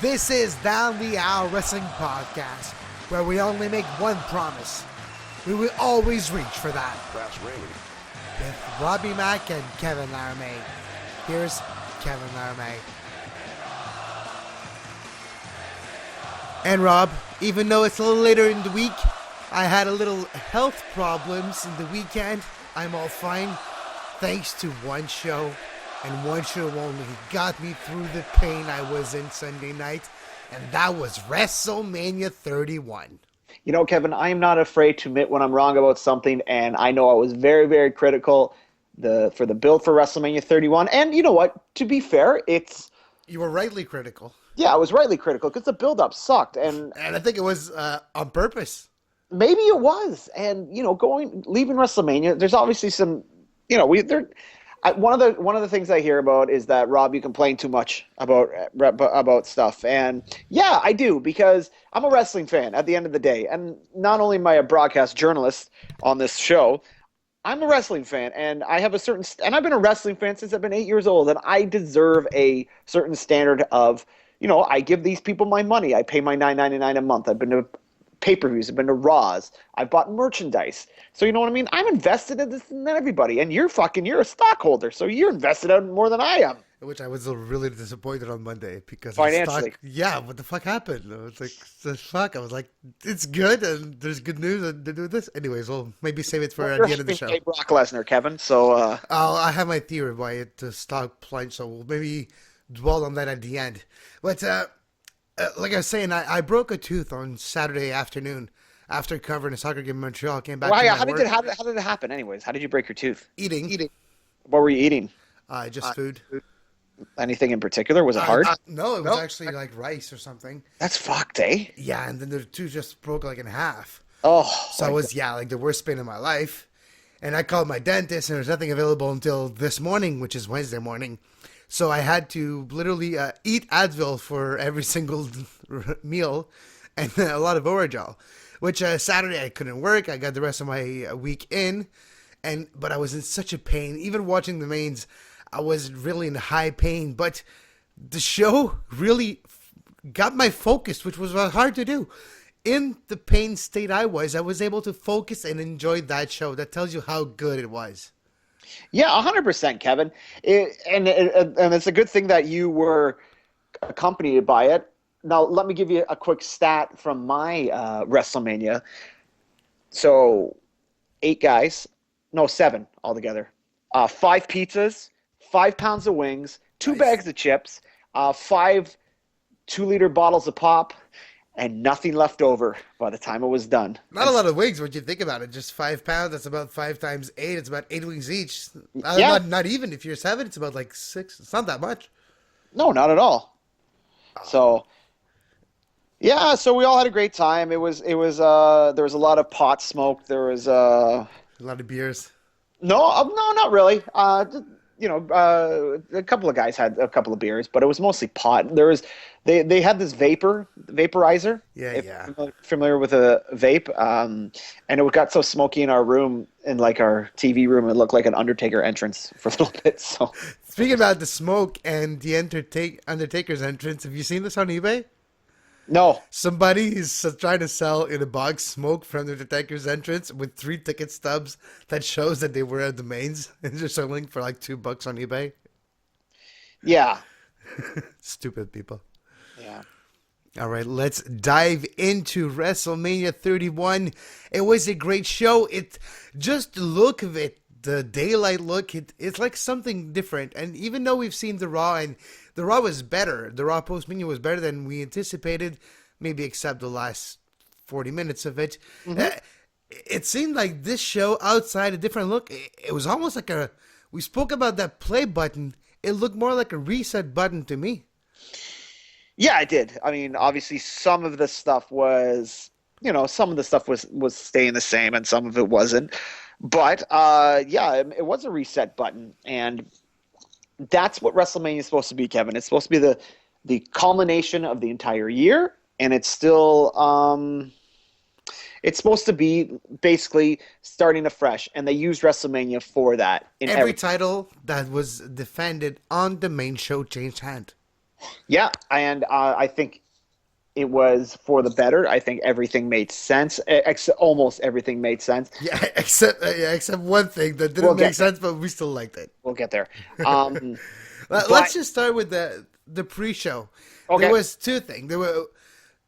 This is Down the Aisle Wrestling Podcast, where we only make one promise. We will always reach for that. That's really. With Robbie Mack and Kevin Laramie. Here's Kevin Laramie. And Rob, even though it's a little later in the week, I had a little health problems in the weekend. I'm all fine, thanks to one show, and one show only got me through the pain I was in Sunday night, and that was WrestleMania 31. You know, Kevin, I am not afraid to admit when I'm wrong about something, and I know I was very, very critical for the build for WrestleMania 31. And you know what? To be fair, You were rightly critical. Yeah, I was rightly critical because the build-up sucked, and I think it was on purpose. Maybe it was. And you know, leaving WrestleMania, there's obviously some, you know, one of the things I hear about is that, Rob, you complain too much about stuff, and yeah, I do, because I'm a wrestling fan at the end of the day, and not only am I a broadcast journalist on this show, I'm a wrestling fan, and I have and I've been a wrestling fan since I've been 8 years old, and I deserve a certain standard of, you know, I give these people my money, I pay my $9.99 a month, I've been to pay-per-views, I've been to Raws, I've bought merchandise. So you know what I mean? I'm invested in this than everybody. And you're a stockholder, so you're invested in more than I am. Which I was really disappointed on Monday because financially. What the fuck happened? I was like, the fuck? I was like, it's good and there's good news and they do this. Anyways, we'll maybe save it for the end of the show. You're Brock Lesnar, Kevin, so... I have my theory why the stock plunged, so we'll maybe dwell on that at the end. But... like I was saying, I broke a tooth on Saturday afternoon after covering a soccer game in Montreal. I came back to my work. How did it happen anyways? How did you break your tooth? Eating. What were you eating? Just food. Anything in particular? Was it hard? No, it was actually like rice or something. That's fucked, eh? Yeah, and then the tooth just broke like in half. Oh. So it was, like the worst pain of my life. And I called my dentist and there was nothing available until this morning, which is Wednesday morning. So I had to literally eat Advil for every single meal and a lot of Orajel, which Saturday I couldn't work. I got the rest of my week in, but I was in such a pain. Even watching the mains, I was really in high pain. But the show really got my focus, which was hard to do. In the pain state I was able to focus and enjoy that show. That tells you how good it was. Yeah, 100%, Kevin. And it's a good thing that you were accompanied by it. Now, let me give you a quick stat from my WrestleMania. So, 7 altogether. 5 pizzas, 5 pounds of wings, 2 bags of chips, 5 2-liter bottles of pop, and nothing left over by the time it was done. Not a lot of wings when you think about it. Just 5 pounds. That's about 5 times 8. It's about 8 wings each. Yeah. Not even. If you're 7, it's about like 6. It's not that much. No, not at all. So, yeah. So we all had a great time. There was a lot of pot smoke. There was a lot of beers. No, not really. A couple of guys had a couple of beers, but it was mostly pot. They had this vaporizer. Yeah. Familiar with a vape? And it got so smoky in our room, in like our TV room, it looked like an Undertaker entrance for a little bit. So, speaking about the smoke and the Undertaker's entrance, have you seen this on eBay? No. Somebody is trying to sell in a box smoke from the Undertaker's entrance with 3 ticket stubs that shows that they were at the mains, and they're selling for like $2 on eBay. Yeah. Stupid people. Yeah. All right, let's dive into WrestleMania 31. It was a great show. Just the look of it, the daylight look, it's like something different. And even though we've seen the Raw, and the Raw was better, the Raw post-Mania was better than we anticipated, maybe except the last 40 minutes of it. Mm-hmm. It seemed like this show, outside a different look, it was almost like we spoke about that play button. It looked more like a reset button to me. Yeah, I did. I mean, obviously some of the stuff was staying the same and some of it wasn't. But, it was a reset button. And that's what WrestleMania is supposed to be, Kevin. It's supposed to be the culmination of the entire year. And it's still it's supposed to be basically starting afresh. And they used WrestleMania for that. Every title that was defended on the main show changed hand. Yeah, and I think it was for the better. I think everything made sense. Almost everything made sense. Yeah, except one thing that We'll didn't make get there. sense, but we still liked it. We'll get there. Um, Let's but just start with the pre-show. There okay. was two things. There were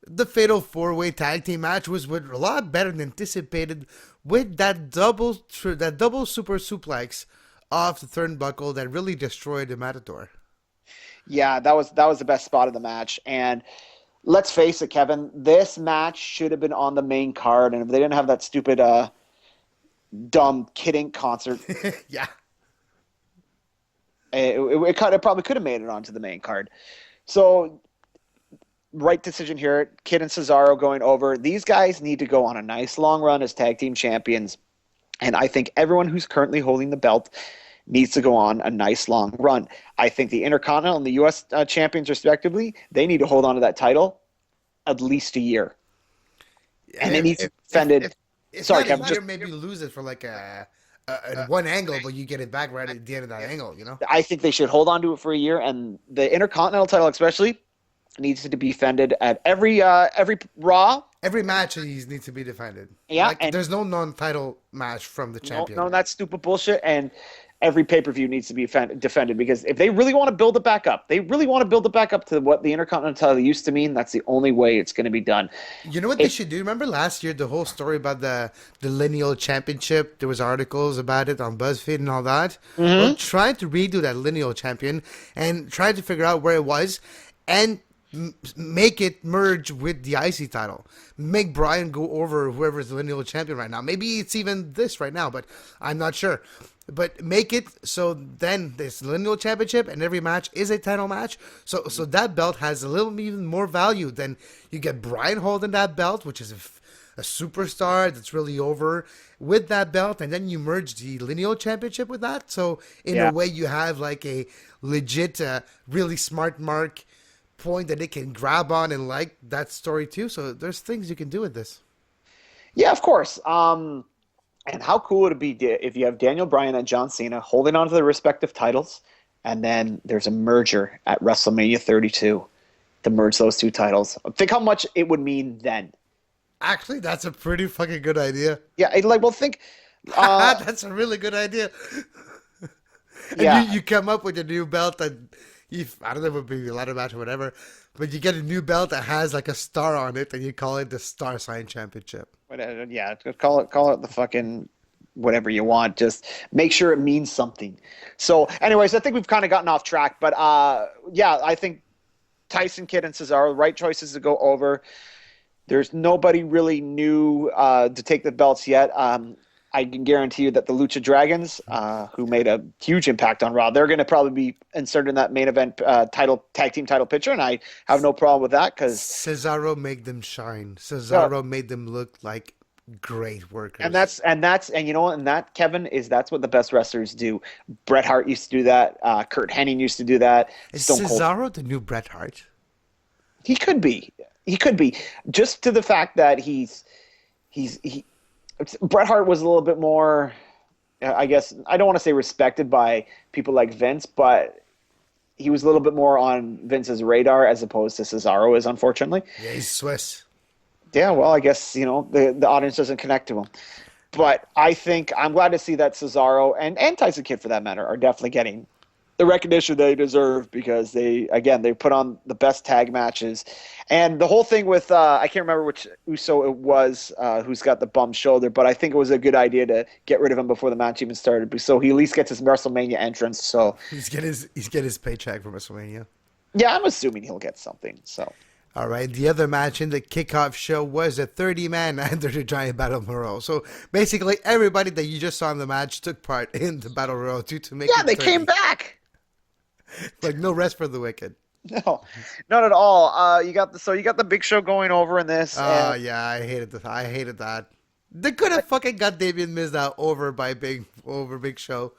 the fatal four-way tag team match was a lot better than anticipated with that double super suplex off the turnbuckle that really destroyed the Matador. Yeah, that was the best spot of the match. And let's face it, Kevin, this match should have been on the main card. And if they didn't have that stupid, dumb Kid Ink concert, Yeah. it probably could have made it onto the main card. So, right decision here. Kid and Cesaro going over. These guys need to go on a nice long run as tag team champions. And I think everyone who's currently holding the belt needs to go on a nice long run. I think the Intercontinental and the U.S. Champions, respectively, they need to hold on to that title at least a year. And it needs to be defended. It's Sorry, not Kevin. easier, maybe you lose it for like a one angle, but you get it back right at the end of that angle, you know? I think they should hold on to it for a year. And the Intercontinental title, especially, needs to be defended at every Raw. Every match needs to be defended. Yeah, Like, and there's no non-title match from the champion. no, that's stupid bullshit. And every pay-per-view needs to be defended because if they really want to build it back up, to what the Intercontinental title used to mean. That's the only way it's going to be done. You know what they should do? Remember last year, the whole story about the lineal championship? There was articles about it on BuzzFeed and all that. Well, try to redo that lineal champion and try to figure out where it was and make it merge with the IC title. Make Brian go over whoever's the lineal champion right now. Maybe it's even this right now, but I'm not sure. But make it so then this lineal championship and every match is a title match. So that belt has a little even more value than you get Brian holding that belt, which is a superstar that's really over with that belt, and then you merge the lineal championship with that. So in a way, you have like a legit, really smart mark point that they can grab on and like that story too. So there's things you can do with this. Yeah, of course. And how cool would it be if you have Daniel Bryan and John Cena holding on to their respective titles, and then there's a merger at WrestleMania 32 to merge those two titles? Think how much it would mean then. Actually, that's a pretty fucking good idea. Yeah, think. That's a really good idea. And Yeah, you come up with a new belt that I don't know if it would be a ladder match or whatever, but you get a new belt that has like a star on it, and you call it the Star Sign Championship. yeah. Call it the fucking whatever you want. Just make sure it means something. So, anyways, I think we've kind of gotten off track, but yeah, I think Tyson Kidd and Cesaro, right choices to go over. There's nobody really new to take the belts yet. I can guarantee you that the Lucha Dragons, who made a huge impact on Raw, they're going to probably be inserted in that main event tag team title picture, and I have no problem with that because Cesaro made them shine. Cesaro made them look like great workers. And you know what? And that, Kevin, that's what the best wrestlers do. Bret Hart used to do that. Kurt Hennig used to do that. Is Stone Cold. Cesaro the new Bret Hart? He could be. Just to the fact that Bret Hart was a little bit more, I guess, I don't want to say respected by people like Vince, but he was a little bit more on Vince's radar as opposed to Cesaro is, unfortunately. Yeah, he's Swiss. Yeah, well, I guess, the audience doesn't connect to him. But I think I'm glad to see that Cesaro and Tyson Kidd, for that matter, are definitely getting the recognition they deserve because they put on the best tag matches. And the whole thing with I can't remember which Uso it was who's got the bum shoulder, but I think it was a good idea to get rid of him before the match even started, so he at least gets his WrestleMania entrance. So He's get his paycheck from WrestleMania. yeah, I'm assuming he'll get something. So All right, the other match in the kickoff show was a 30-man Enter the Giant Battle Royal. So basically, everybody that you just saw in the match took part in the Battle Royal to make it they 30. came back. Like no rest for the wicked. No, not at all. You got the Big Show going over in this. Oh and yeah, I hated that. They could have fucking got Damien Mizdow over Big Show,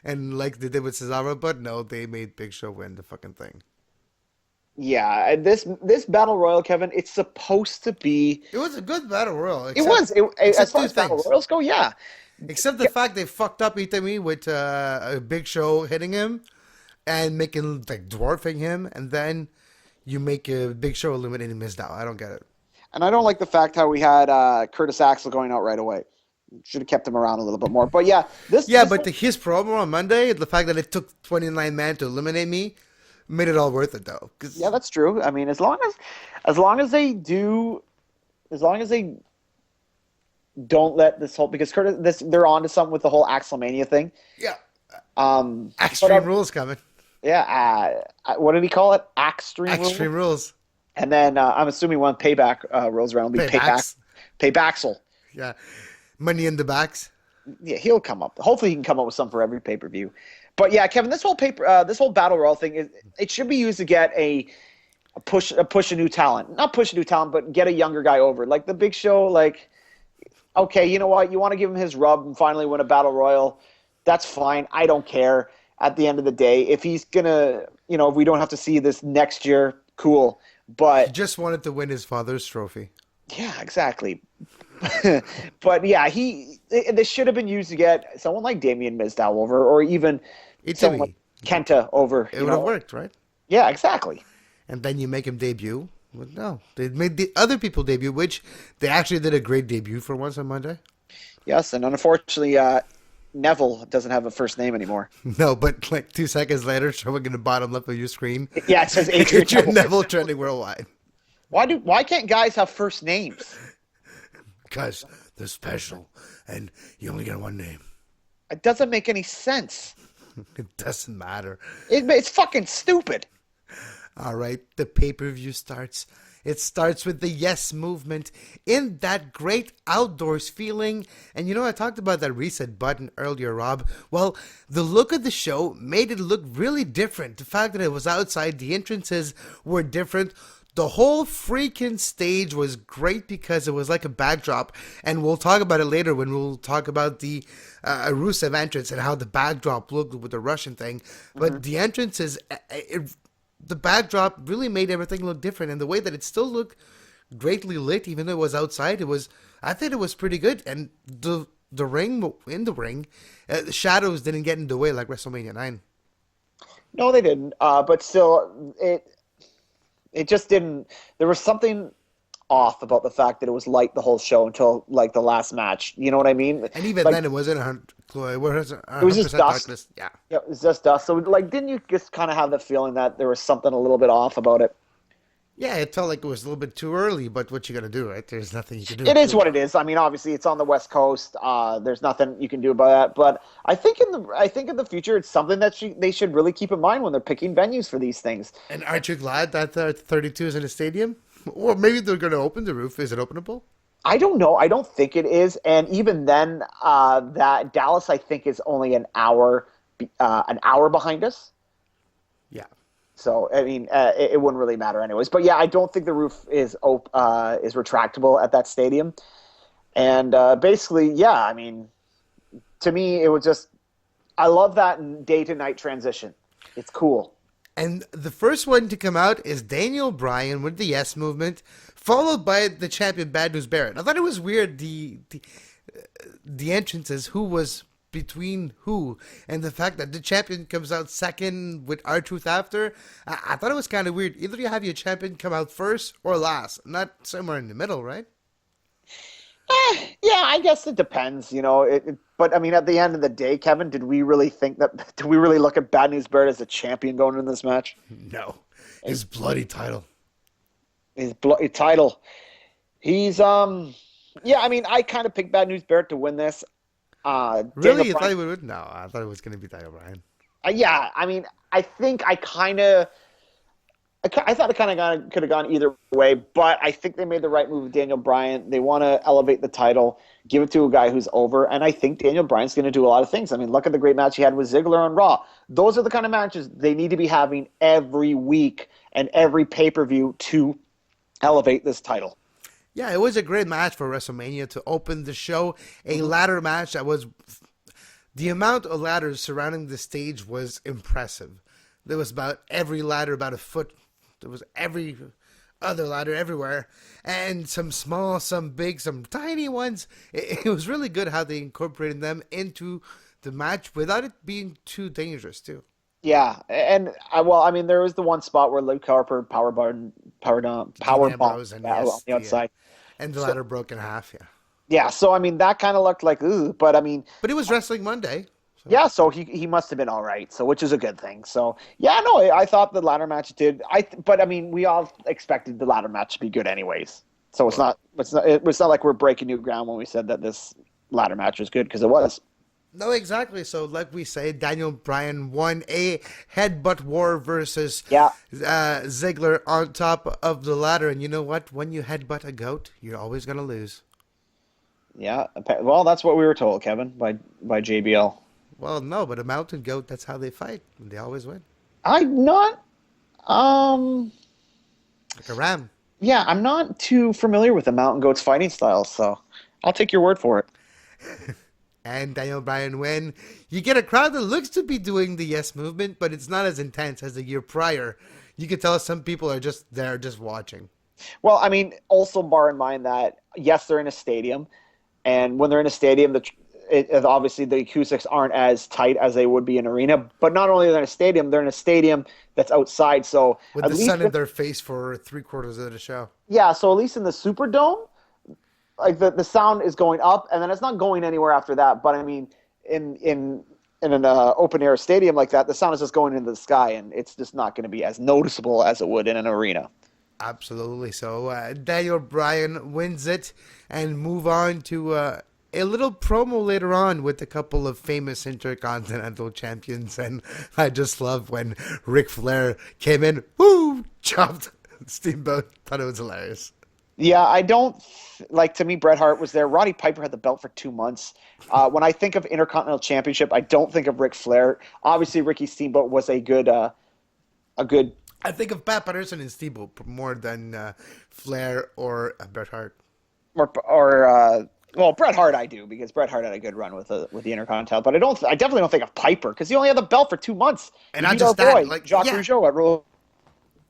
and like they did with Cesaro, but no, they made Big Show win the fucking thing. Yeah, and this Battle Royal, Kevin, it's supposed to be. It was a good Battle Royal. As far as Battle Royals go, yeah. Except the fact they fucked up Itami with a Big Show hitting him. and making like dwarfing him, and then you make a Big Show eliminating Mizdow. I don't get it. And I don't like the fact how we had Curtis Axel going out right away. Should have kept him around a little bit more. But yeah, Yeah, but his promo on Monday, the fact that it took 29 men to eliminate me, made it all worth it though. Yeah, that's true. I mean, as long as they do, as long as they don't let this whole, because they're on to something with the whole Axelmania thing. Yeah. Extreme Rules coming. Yeah. What did he call it? Extreme Rules. And then I'm assuming one payback rolls around will be Paybacksel. Yeah. Money in the backs. Yeah, he'll come up. Hopefully, he can come up with some for every pay-per-view. But yeah, Kevin, this whole battle royal thing it should be used to get a push a new talent. Not push a new talent, but get a younger guy over. Like the Big Show, like, okay, you know what? You want to give him his rub and finally win a battle royal. That's fine. I don't care. At the end of the day, if he's gonna, if we don't have to see this next year, cool. But he just wanted to win his father's trophy. Yeah, exactly. But yeah, this should have been used to get someone like Damien Mizdow over, or even someone like Kenta over. It would have worked, right? Yeah, exactly. And then you make him debut. Well, no, they made the other people debut, which they actually did a great debut for once on Monday. Yes, and unfortunately, Neville doesn't have a first name anymore. No, but like 2 seconds later, showing in the bottom left of your screen. Yeah, it says Adrian Neville trending worldwide. Why can't guys have first names? Because they're special, and you only get one name. It doesn't make any sense. It doesn't matter. It's fucking stupid. All right, the pay-per-view starts. It starts with the Yes movement in that great outdoors feeling. And I talked about that reset button earlier, Rob. Well, the look of the show made it look really different. The fact that it was outside, the entrances were different. The whole freaking stage was great because it was like a backdrop. And we'll talk about it later when we'll talk about the Rusev entrance and how the backdrop looked with the Russian thing. But the entrances, the backdrop really made everything look different. And the way that it still looked greatly lit, even though it was outside, I think it was pretty good. And the ring, the shadows didn't get in the way like WrestleMania 9. No, they didn't. But still, it just didn't. There was something off about the fact that it was light the whole show until like the last match. You know what I mean? And even then, it wasn't 100%. It was just dust. Darkness. Yeah, it was just dust. So, didn't you just kind of have the feeling that there was something a little bit off about it? Yeah, it felt like it was a little bit too early, but what you gonna do, right? There's nothing you can do. It is what it is. I mean, obviously, it's on the West Coast. There's nothing you can do about that. But I think in the future, it's something that they should really keep in mind when they're picking venues for these things. And aren't you glad that 32 is in a stadium? Or maybe they're going to open the roof. Is it openable? I don't know. I don't think it is. And even then, that Dallas, I think, is only an hour behind us. Yeah. So I mean, it wouldn't really matter anyways. But yeah, I don't think the roof is retractable at that stadium. And basically, yeah, I mean, to me, it was just I love that day to night transition. It's cool. And the first one to come out is Daniel Bryan with the Yes movement, followed by the champion Bad News Barrett. I thought it was weird the entrances, who was between who, and the fact that the champion comes out second with R-Truth after. I thought it was kind of weird. Either you have your champion come out first or last, not somewhere in the middle, right? Yeah, I guess it depends, but I mean, at the end of the day, Kevin, did we really look at Bad News Barrett as a champion going into this match? No. His bloody title. His bloody title. He's, yeah, I mean, I kind of picked Bad News Barrett to win this. Really? You thought he would? No, I thought it was going to be Daniel Bryan. Yeah, I mean, I think I thought it kind of could have gone either way, but I think they made the right move with Daniel Bryan. They want to elevate the title, give it to a guy who's over, and I think Daniel Bryan's going to do a lot of things. I mean, look at the great match he had with Ziggler on Raw. Those are the kind of matches they need to be having every week and every pay-per-view to elevate this title. Yeah, it was a great match for WrestleMania to open the show. A ladder match that was... The amount of ladders surrounding the stage was impressive. There was about every ladder about a foot. There was every other ladder everywhere. And some small, some big, some tiny ones. It was really good how they incorporated them into the match without it being too dangerous, too. Yeah, and I mean, there was the one spot where Luke Harper Dean power bomb Ambrose, and on yes, the outside. and the So ladder broke in half. Yeah, yeah, so I mean, that kind of looked like ooh, but I mean, but it was Wrestling Monday, so yeah, so he must have been all right. So which is a good thing. So yeah, no, I thought the ladder match did. But I mean, we all expected the ladder match to be good anyways. So well, it's not like we're breaking new ground when we said that this ladder match was good because it was. no, exactly. So, like we say, Daniel Bryan won a headbutt war versus Yeah, Ziggler on top of the ladder. And you know what? When you headbutt a goat, you're always gonna lose. yeah. Well, that's what we were told, Kevin, by JBL. Well, no, but a mountain goat, that's how they fight. They always win. I'm not. Um. Like a ram. Yeah, I'm not too familiar with the Mountain Goats fighting style, so I'll take your word for it. And Daniel Bryan win. You get a crowd that looks to be doing the yes movement, but it's not as intense as the year prior. You can tell some people are just there, just watching. Well, I mean, also bear in mind that yes, they're in a stadium, and when they're in a stadium, obviously the acoustics aren't as tight as they would be in an arena. But not only are they in a stadium, they're in a stadium that's outside. So With at the sun least, in their face for three-quarters of the show. yeah, so at least in the Superdome, like the sound is going up, and then it's not going anywhere after that. But I mean, in an open air stadium like that, the sound is just going into the sky, and it's just not going to be as noticeable as it would in an arena. Absolutely. So Daniel Bryan wins it and move on to a little promo later on with a couple of famous intercontinental champions. And I just love when Ric Flair came in, woo, chopped Steamboat. Thought it was hilarious. Yeah, I don't like. To me, Bret Hart was there. Roddy Piper had the belt for 2 months. When I think of Intercontinental Championship, I don't think of Ric Flair. Obviously, Ricky Steamboat was a good I think of Pat Patterson and Steamboat more than Flair or Bret Hart. or well, Bret Hart I do because Bret Hart had a good run with the Intercontinental. But I definitely don't think of Piper because he only had the belt for 2 months. And He not beat our just that, boy like, Jacques yeah, Rougeau at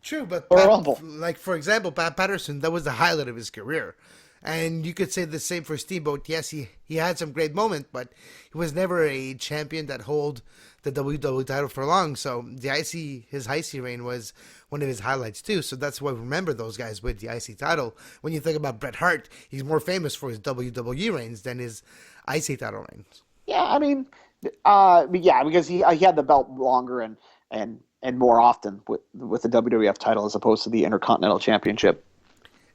true, but Royal Pat, Rumble. like for example, Pat Patterson, that was the highlight of his career. And you could say the same for Steamboat. Yes, he had some great moments, but he was never a champion that hold the WWE title for long. So his IC reign was one of his highlights too. So that's why we remember those guys with the IC title. When you think about Bret Hart, he's more famous for his WWE reigns than his IC title reigns. Yeah, I mean, yeah, because he had the belt longer and more often with the WWF title as opposed to the Intercontinental Championship.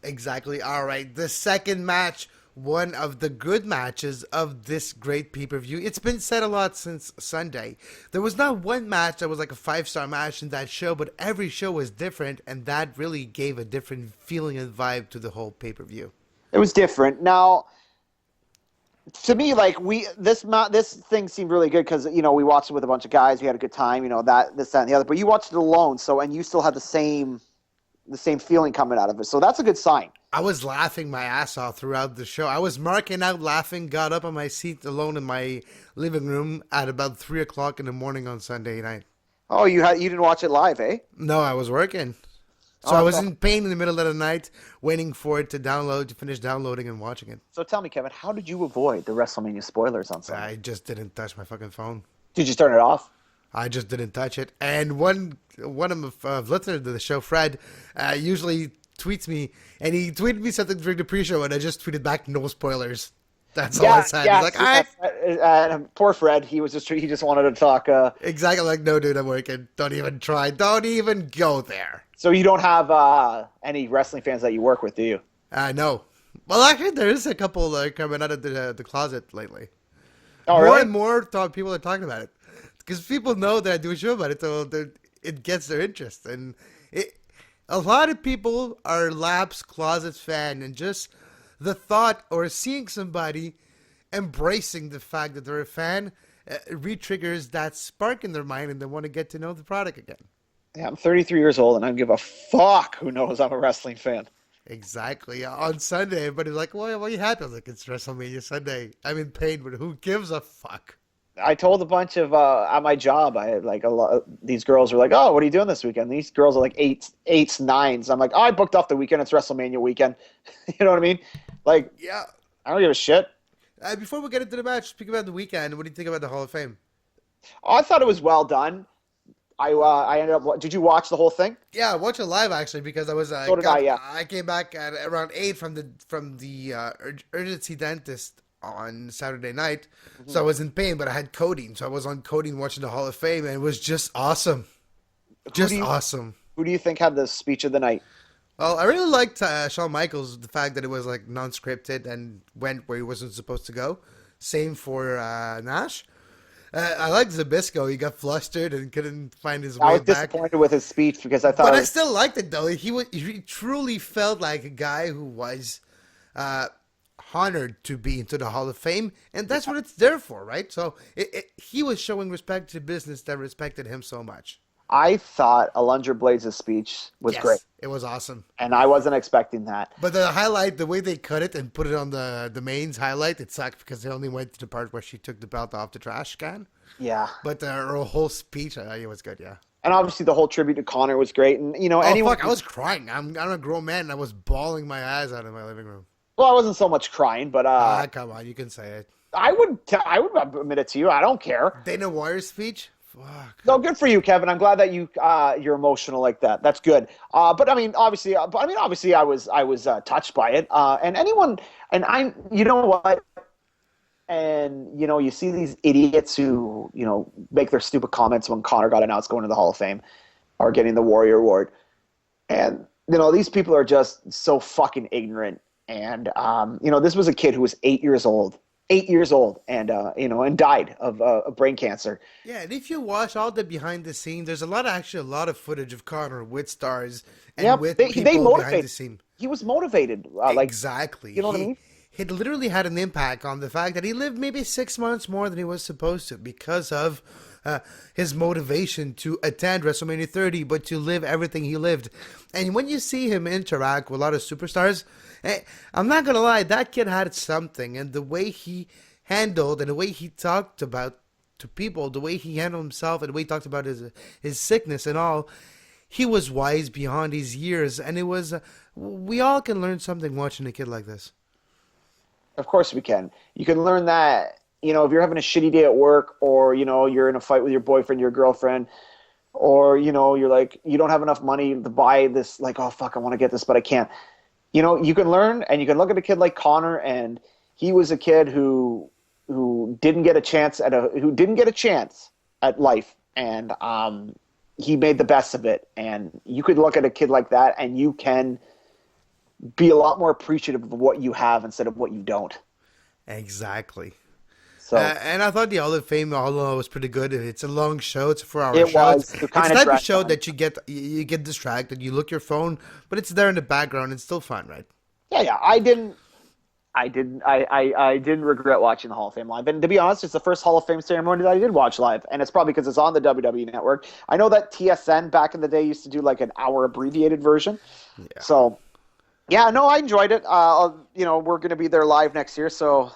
Exactly. All right. The second match, one of the good matches of this great pay-per-view. It's been said a lot since Sunday. There was not one match that was like a five-star match in that show, but every show was different, and that really gave a different feeling and vibe to the whole pay-per-view. It was different. Now, to me, like this thing seemed really good because we watched it with a bunch of guys. We had a good time. That this that and the other. But you watched it alone, and you still had the same feeling coming out of it. So that's a good sign. I was laughing my ass off throughout the show. I was marking out laughing, got up on my seat alone in my living room at about 3 o'clock in the morning on Sunday night. Oh, you didn't watch it live, eh? No, I was working. So Oh, I was in pain in the middle of the night, waiting for it to finish downloading and watching it. So tell me, Kevin, how did you avoid the WrestleMania spoilers on Sunday? I just didn't touch my fucking phone. Did you turn it off? I just didn't touch it. And one of my listeners to the show, Fred, usually tweets me, and he tweeted me something during the pre-show, and I just tweeted back, no spoilers. That's all I said. Yeah. He's like, all right. Poor Fred. He just wanted to talk. Exactly. Like, no, dude, I'm working. Don't even try. Don't even go there. So you don't have any wrestling fans that you work with, do you? No. Well, actually, there is a couple coming out of the closet lately. Oh, More really? and more people are talking about it. Because people know that I do a show about it, so it gets their interest. And a lot of people are Laps Closet fan, and just the thought or seeing somebody embracing the fact that they're a fan re-triggers that spark in their mind, and they want to get to know the product again. Yeah, I'm 33 years old, and I don't give a fuck who knows I'm a wrestling fan. Exactly. On Sunday, everybody's like, why are you happy? I was like, it's WrestleMania Sunday. I'm in pain, but who gives a fuck? I told a bunch of at my job, I had like a lot. These girls were like, "Oh, what are you doing this weekend?" These girls are like eights, nines. I'm like, "Oh, I booked off the weekend. It's WrestleMania weekend." You know what I mean? Like, Yeah. I don't give a shit. Before we get into the match, speak about the weekend. What do you think about the Hall of Fame? I thought it was well done. I ended up. Did you watch the whole thing? Yeah, I watched it live actually because I was So did I. Yeah. I came back at around 8 from the urgency dentist on Saturday night, so I Mhm. was in pain, but I had codeine, so I was on codeine watching the Hall of Fame, and it was just awesome, Who do just you awesome. who do you think had the speech of the night? Well, I really liked Shawn Michaels, the fact that it was like non-scripted and went where he wasn't supposed to go. Same for Nash. I liked Zabisco. He got flustered and couldn't find his I way was back. disappointed with his speech because I thought But it I was. still liked it though. He truly felt like a guy who was uh, honored to be into the Hall of Fame, and that's what it's there for, right? So he was showing respect to business that respected him so much. I thought Alundra Blaze's speech was great, Yes, it was awesome. and I wasn't expecting that. But the highlight, the way they cut it and put it on the mains highlight, it sucked because they only went to the part where she took the belt off the trash can. Yeah, But her whole speech, it was good, yeah. and obviously the whole tribute to Connor was great, and Oh anyone. fuck! I was crying. I'm a grown man. And I was bawling my eyes out in my living room. Well, I wasn't so much crying, but Come on, you can say it. I would admit it to you. I don't care. Dana White's speech. Fuck. No, good for you, Kevin. I'm glad that you're emotional like that. That's good. But I mean, obviously, I was touched by it. And anyone, and I, you know what? And you see these idiots who make their stupid comments when Connor got announced going to the Hall of Fame or getting the Warrior Award, and these people are just so fucking ignorant. And this was a kid who was 8 years old. 8 years old, and died of brain cancer. Yeah, and if you watch all the behind the scene, there's a lot of footage of Connor with stars and Yep, with they people behind motivate. the scene. He was motivated. Exactly. You know what I mean? He literally had an impact on the fact that he lived maybe 6 months more than he was supposed to because of his motivation to attend WrestleMania 30, but to live everything he lived. And when you see him interact with a lot of superstars, I'm not gonna lie, that kid had something, and the way he handled and the way he talked about to people, the way he handled himself, and the way he talked about his sickness and all, he was wise beyond his years, and it was we all can learn something watching a kid like this. Of course we can. You can learn that, if you're having a shitty day at work, or, you're in a fight with your boyfriend, your girlfriend, or, you're like, you don't have enough money to buy this, like, oh, fuck, I want to get this, but I can't. You can learn, and you can look at a kid like Connor, and he was a kid who didn't get a chance at life, and he made the best of it. And you could look at a kid like that, and you can be a lot more appreciative of what you have instead of what you don't. Exactly. So And I thought the Hall of Fame, although was pretty good, it's a long show. It's a 4-hour it show. was. It's It the kind of type of dragged show on. that you get distracted. You look your phone, but it's there in the background. It's still fun, right? Yeah. I didn't regret watching the Hall of Fame live. And to be honest, it's the first Hall of Fame ceremony that I did watch live, and it's probably because it's on the WWE Network. I know that TSN back in the day used to do like an hour abbreviated version. Yeah. So, yeah, no, I enjoyed it. We're going to be there live next year, so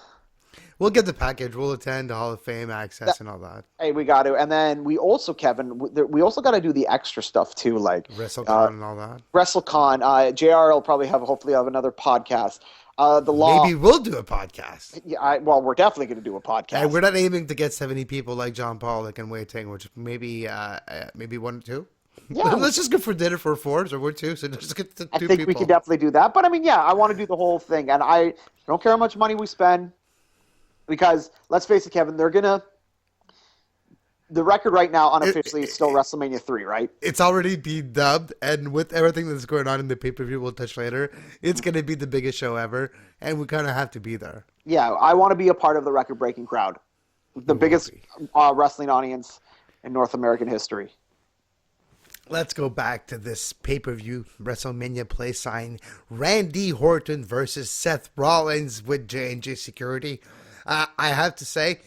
We'll get the package. We'll attend the Hall of Fame access and all that. hey, we got to. And then we also, Kevin, we also got to do the extra stuff too, like WrestleCon and all that. WrestleCon. JR will probably hopefully have another podcast. The law. Maybe we'll do a podcast. Yeah, well, we're definitely going to do a podcast. And we're not aiming to get 70 people like John Paul that can waiting, which maybe 1 or 2. Yeah. Let's just go for dinner for 4 or we're 2. So just get to 2 I think people. we could definitely do that. But I mean, yeah, I want to do the whole thing, and I don't care how much money we spend, because let's face it, Kevin, the record right now unofficially is still WrestleMania 3, right? It's already been dubbed, and with everything that's going on in the pay-per-view we'll touch later, it's going to be the biggest show ever, and we kind of have to be there. Yeah, I want to be a part of the record-breaking crowd, the biggest wrestling audience in North American history. Let's go back to this pay-per-view WrestleMania play sign. Randy Orton versus Seth Rollins with J&J Security. I have to say,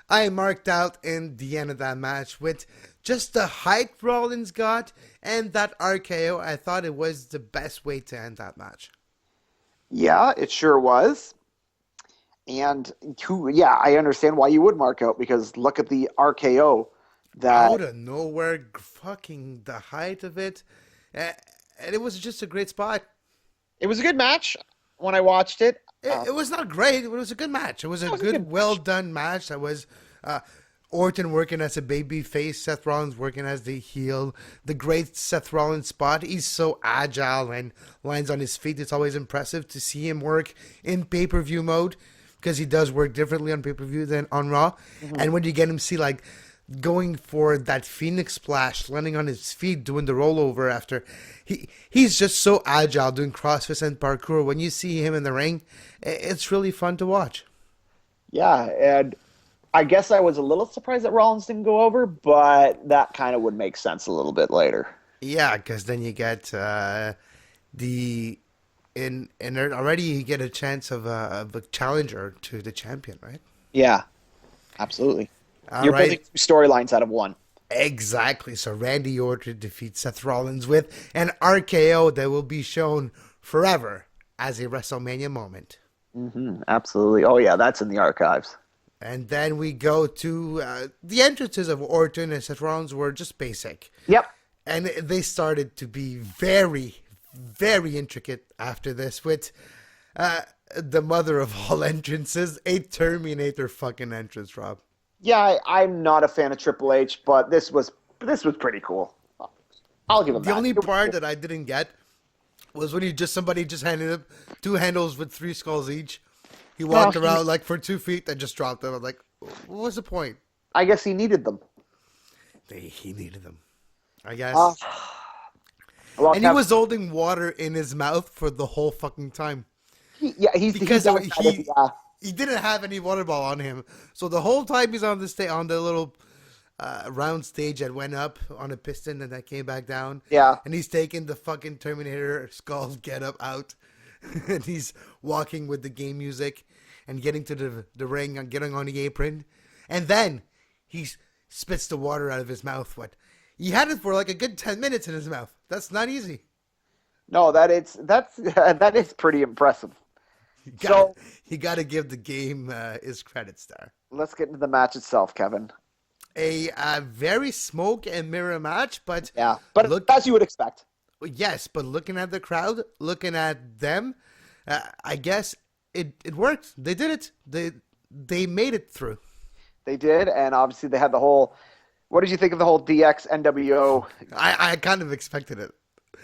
I marked out in the end of that match with just the height Rollins got and that RKO. I thought it was the best way to end that match. Yeah, it sure was. And I understand why you would mark out, because look at the RKO. Out of nowhere, fucking the height of it. And it was just a great spot. It was a good match when I watched it. It was not great. It was a good match. It was a good, well done match. That was Orton working as a baby face, Seth Rollins working as the heel. The great Seth Rollins spot. He's so agile and lands on his feet. It's always impressive to see him work in pay-per-view mode because he does work differently on pay-per-view than on Raw. Mm-hmm. And when you get him see like going for that Phoenix splash, landing on his feet, doing the rollover after, he's just so agile doing crossfits and parkour. When you see him in the ring, it's really fun to watch. Yeah, and I guess I was a little surprised that Rollins didn't go over, but that kind of would make sense a little bit later. Yeah, because then you get already you get a chance of a challenger to the champion, right? Yeah, absolutely. All You're right. building two storylines out of one. Exactly. So Randy Orton defeats Seth Rollins with an RKO that will be shown forever as a WrestleMania moment. Absolutely. Oh, yeah, that's in the archives. And then we go to the entrances of Orton and Seth Rollins were just basic. Yep. And they started to be very, very intricate after this with the mother of all entrances, a Terminator fucking entrance, Rob. Yeah, I'm not a fan of Triple H, but this was pretty cool. I'll give him that. The only part that I didn't get was when somebody just handed him two handles with 3 skulls each. He walked around like for 2 feet and just dropped them. I'm like, what was the point? I guess he needed them. He needed them, I guess. Well, and he was holding water in his mouth for the whole fucking time. he didn't have any water ball on him. So the whole time he's on the little round stage that went up on a piston and that came back down. Yeah. And he's taking the fucking Terminator skull get up out. And he's walking with the game music and getting to the ring and getting on the apron. And then he spits the water out of his mouth. He had it for like a good 10 minutes in his mouth. That's not easy. No, that is pretty impressive. You got to give the game his credits there. Let's get into the match itself, Kevin. A very smoke and mirror match, but yeah, but as you would expect. Yes, but looking at the crowd, looking at them, I guess it worked. They did it. They made it through. They did, and obviously they had the whole. What did you think of the whole DX NWO? I kind of expected it.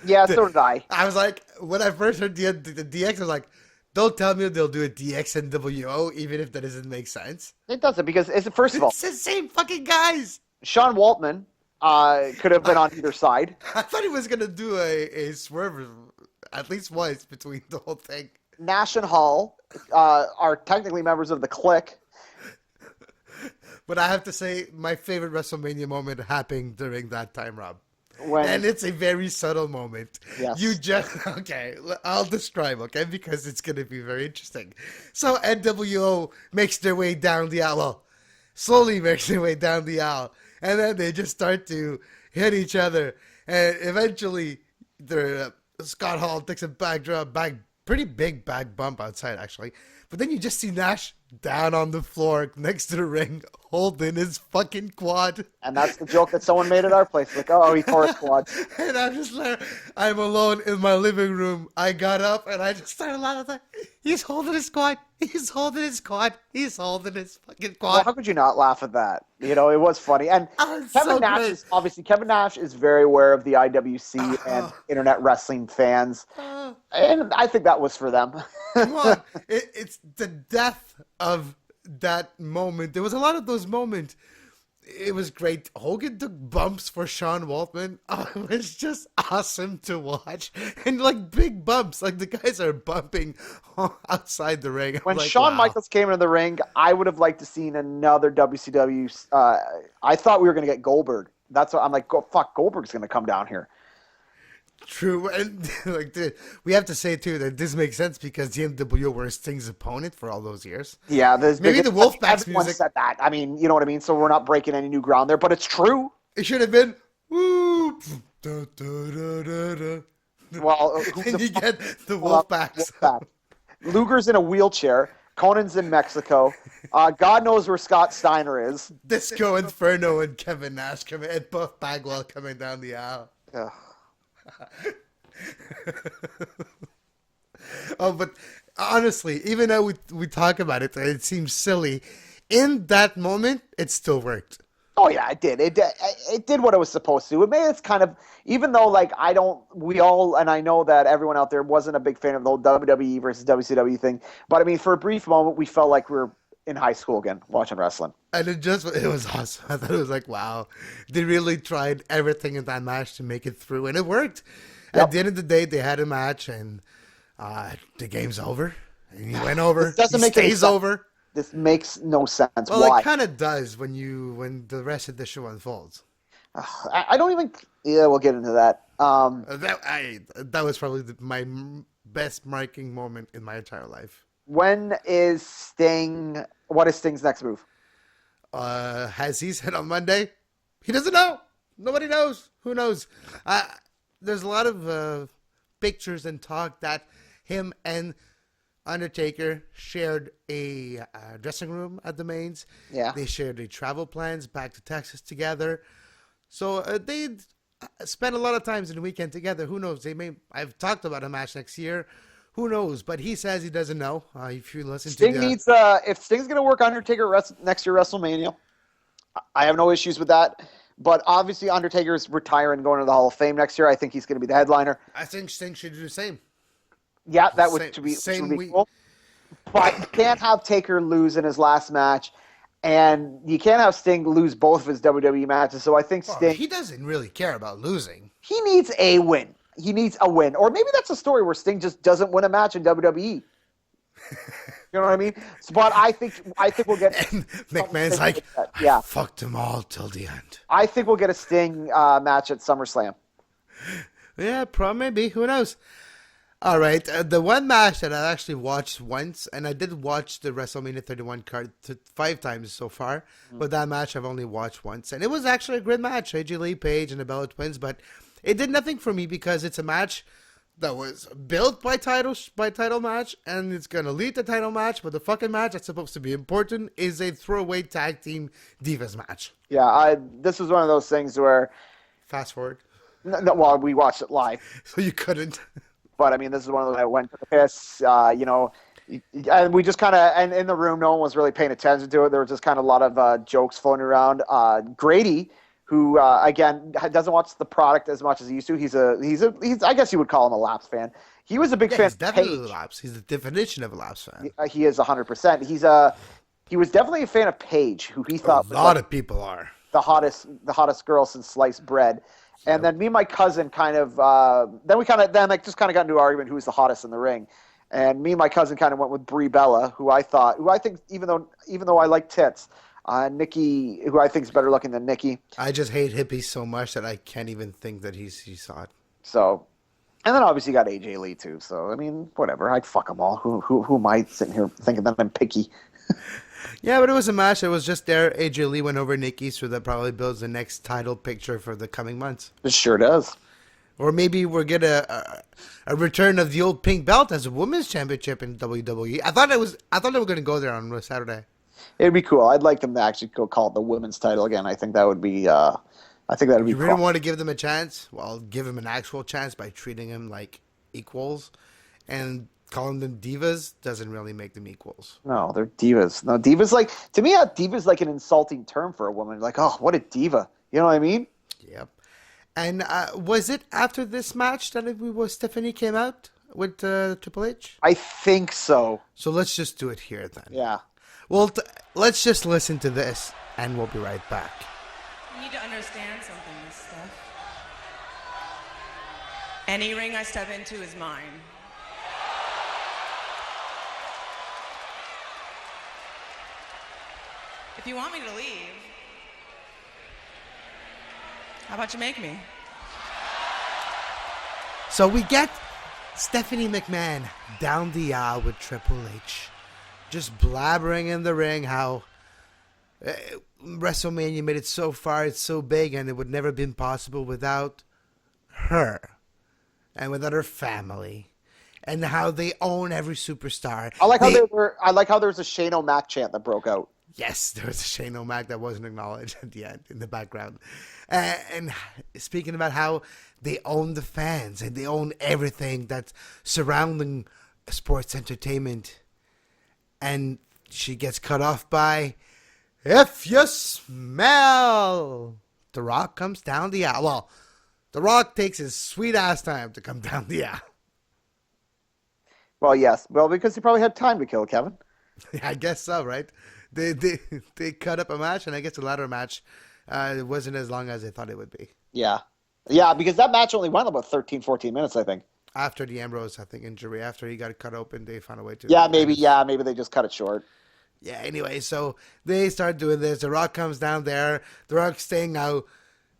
Yeah, so did I. I was like, when I first heard the DX, I was like, don't tell me they'll do a DX NWO, even if that doesn't make sense. It doesn't, because first of all, it's the same fucking guys. Sean Waltman could have been on either side. I thought he was gonna do a swerve at least once between the whole thing. Nash and Hall are technically members of the Clique. But I have to say, my favorite WrestleMania moment happened during that time, Rob. And it's a very subtle moment. Yes. Okay, I'll describe, okay, because it's going to be very interesting. So NWO makes their way down the aisle, slowly makes their way down the aisle, and then they just start to hit each other. And eventually, Scott Hall takes a pretty big back bump outside, actually. But then you just see Nash down on the floor next to the ring, holding his fucking quad. And that's the joke that someone made at our place. Like, oh, he tore his quad. And I'm just like, I'm alone in my living room. I got up and I just started laughing. Like, he's holding his quad. He's holding his quad. He's holding his fucking quad. Well, how could you not laugh at that? You know, it was funny. And Kevin Nash is very aware of the IWC and internet wrestling fans. And I think that was for them. Come on. It's the death of that moment. There was a lot of those moments. It was great. Hogan took bumps for Sean Waltman. Oh, it was just awesome to watch. And like big bumps. Like the guys are bumping outside the ring. When Shawn Michaels came into the ring, I would have liked to seen another WCW. I thought we were going to get Goldberg. That's what I'm like, Goldberg's going to come down here. True, and we have to say too that this makes sense because the NWO were Sting's opponent for all those years. Yeah, maybe the Wolfpack's music said that. I mean, you know what I mean. So we're not breaking any new ground there, but it's true. It should have been. Woo, da, da, da, da, da. Well, and you get the Wolfpacks. Luger's in a wheelchair. Conan's in Mexico. God knows where Scott Steiner is. Disco Inferno and Kevin Nash and Buff Bagwell coming down the aisle. Oh, but honestly, even though we talk about it, it seems silly. in that moment, it still worked. Oh yeah, it did. It did what it was supposed to. It made it kind of, even though like we all, and I know that everyone out there wasn't a big fan of the whole WWE versus WCW thing, but I mean, for a brief moment, we felt like we were in high school again watching wrestling. And it was awesome. I thought it was like, wow, they really tried everything in that match to make it through, and it worked. Yep. At the end of the day, they had a match, and the game's over. And he went over. This doesn't he make any stays sense. over. This makes no sense. Well, Why? it kind of does when the rest of the show unfolds. I don't even. Yeah, we'll get into that. That was probably my best marking moment in my entire life. When is Sting? What is Sting's next move? Has he said on Monday? He doesn't know. Nobody knows. Who knows? There's a lot of pictures and talk that him and Undertaker shared a dressing room at the mains. Yeah. They shared their travel plans back to Texas together. So they spent a lot of times in the weekend together. Who knows? I've talked about a match next year. Who knows? But he says he doesn't know. If you listen Sting to the... needs. If Sting's going to work Undertaker next year WrestleMania, I have no issues with that. But obviously, Undertaker's retiring, going to the Hall of Fame next year. I think he's going to be the headliner. I think Sting should do the same. Yeah, that would be cool. But you can't have Taker lose in his last match, and you can't have Sting lose both of his WWE matches. So I think Sting. He doesn't really care about losing. He needs a win. He needs a win. Or maybe that's a story where Sting just doesn't win a match in WWE. You know what I mean? But I think we'll get. And McMahon's like, yeah, I fucked them all till the end. I think we'll get a Sting match at SummerSlam. Yeah, probably, maybe. Who knows? All right, the one match that I actually watched once, and I did watch the WrestleMania 31 card 5 times so far, but that match I've only watched once, and it was actually a great match. AJ Lee, Paige, and the Bella Twins, but it did nothing for me because it's a match that was built by title match, and it's gonna lead the title match, but the fucking match that's supposed to be important is a throwaway tag team divas match. Yeah, this was one of those things where. Fast forward. No, well, we watched it live. So you couldn't. But I mean, this is one of those that went to the piss, and we just kind of, and in the room, no one was really paying attention to it. There was just kind of a lot of jokes floating around. Grady, who again doesn't watch the product as much as he used to. He's I guess you would call him a Laps fan. He was a big fan. He's definitely a Laps. He's the definition of a Laps fan. He is 100%. He was definitely a fan of Paige, who he thought a lot of people are the hottest girl since sliced bread. And then me and my cousin just kind of got into an argument who's the hottest in the ring. And me and my cousin kind of went with Brie Bella, who I think even though I like tits, Nikki, who I think is better looking than Nikki. I just hate hippies so much that I can't even think that he's hot. So, and then obviously you got AJ Lee too. So I mean, whatever. I'd fuck them all. Who am I sitting here thinking that I'm picky? Yeah, but it was a match that was just there. AJ Lee went over Nikki, so that probably builds the next title picture for the coming months. It sure does. Or maybe we'll get a return of the old pink belt as a women's championship in WWE. I thought they were going to go there on Saturday. It'd be cool. I'd like them to actually go call it the women's title again. I think that would be. You really want to give them a chance? Well, give them an actual chance by treating them like equals, and calling them divas doesn't really make them equals. No, they're divas. No, divas to me, a diva is like an insulting term for a woman. Like, oh, what a diva. You know what I mean? Yep. And was it after this match that Stephanie came out with Triple H? I think so. So let's just do it here then. Yeah. Well, let's just listen to this, and we'll be right back. You need to understand something, Steph. Any ring I step into is mine. If you want me to leave, how about you make me? So we get Stephanie McMahon down the aisle with Triple H, just blabbering in the ring how WrestleMania made it so far, it's so big, and it would never have been possible without her and without her family, and how they own every superstar. I like how there was a Shane O'Mac chant that broke out. Yes, there was a Shane O'Mac that wasn't acknowledged at the end in the background. And speaking about how they own the fans and they own everything that's surrounding sports entertainment. And she gets cut off by If you smell, The Rock comes down the aisle. Well, The Rock takes his sweet ass time to come down the aisle. Well, yes. Well, because he probably had time to kill Kevin. I guess so, right? They cut up a match, and I guess the latter match it wasn't as long as I thought it would be. Yeah. Yeah, because that match only went about 13, 14 minutes, I think. After the Ambrose, I think, injury, after he got cut open, they found a way to. Maybe they just cut it short. Yeah, anyway, so they start doing this. The Rock comes down there. The Rock's saying now,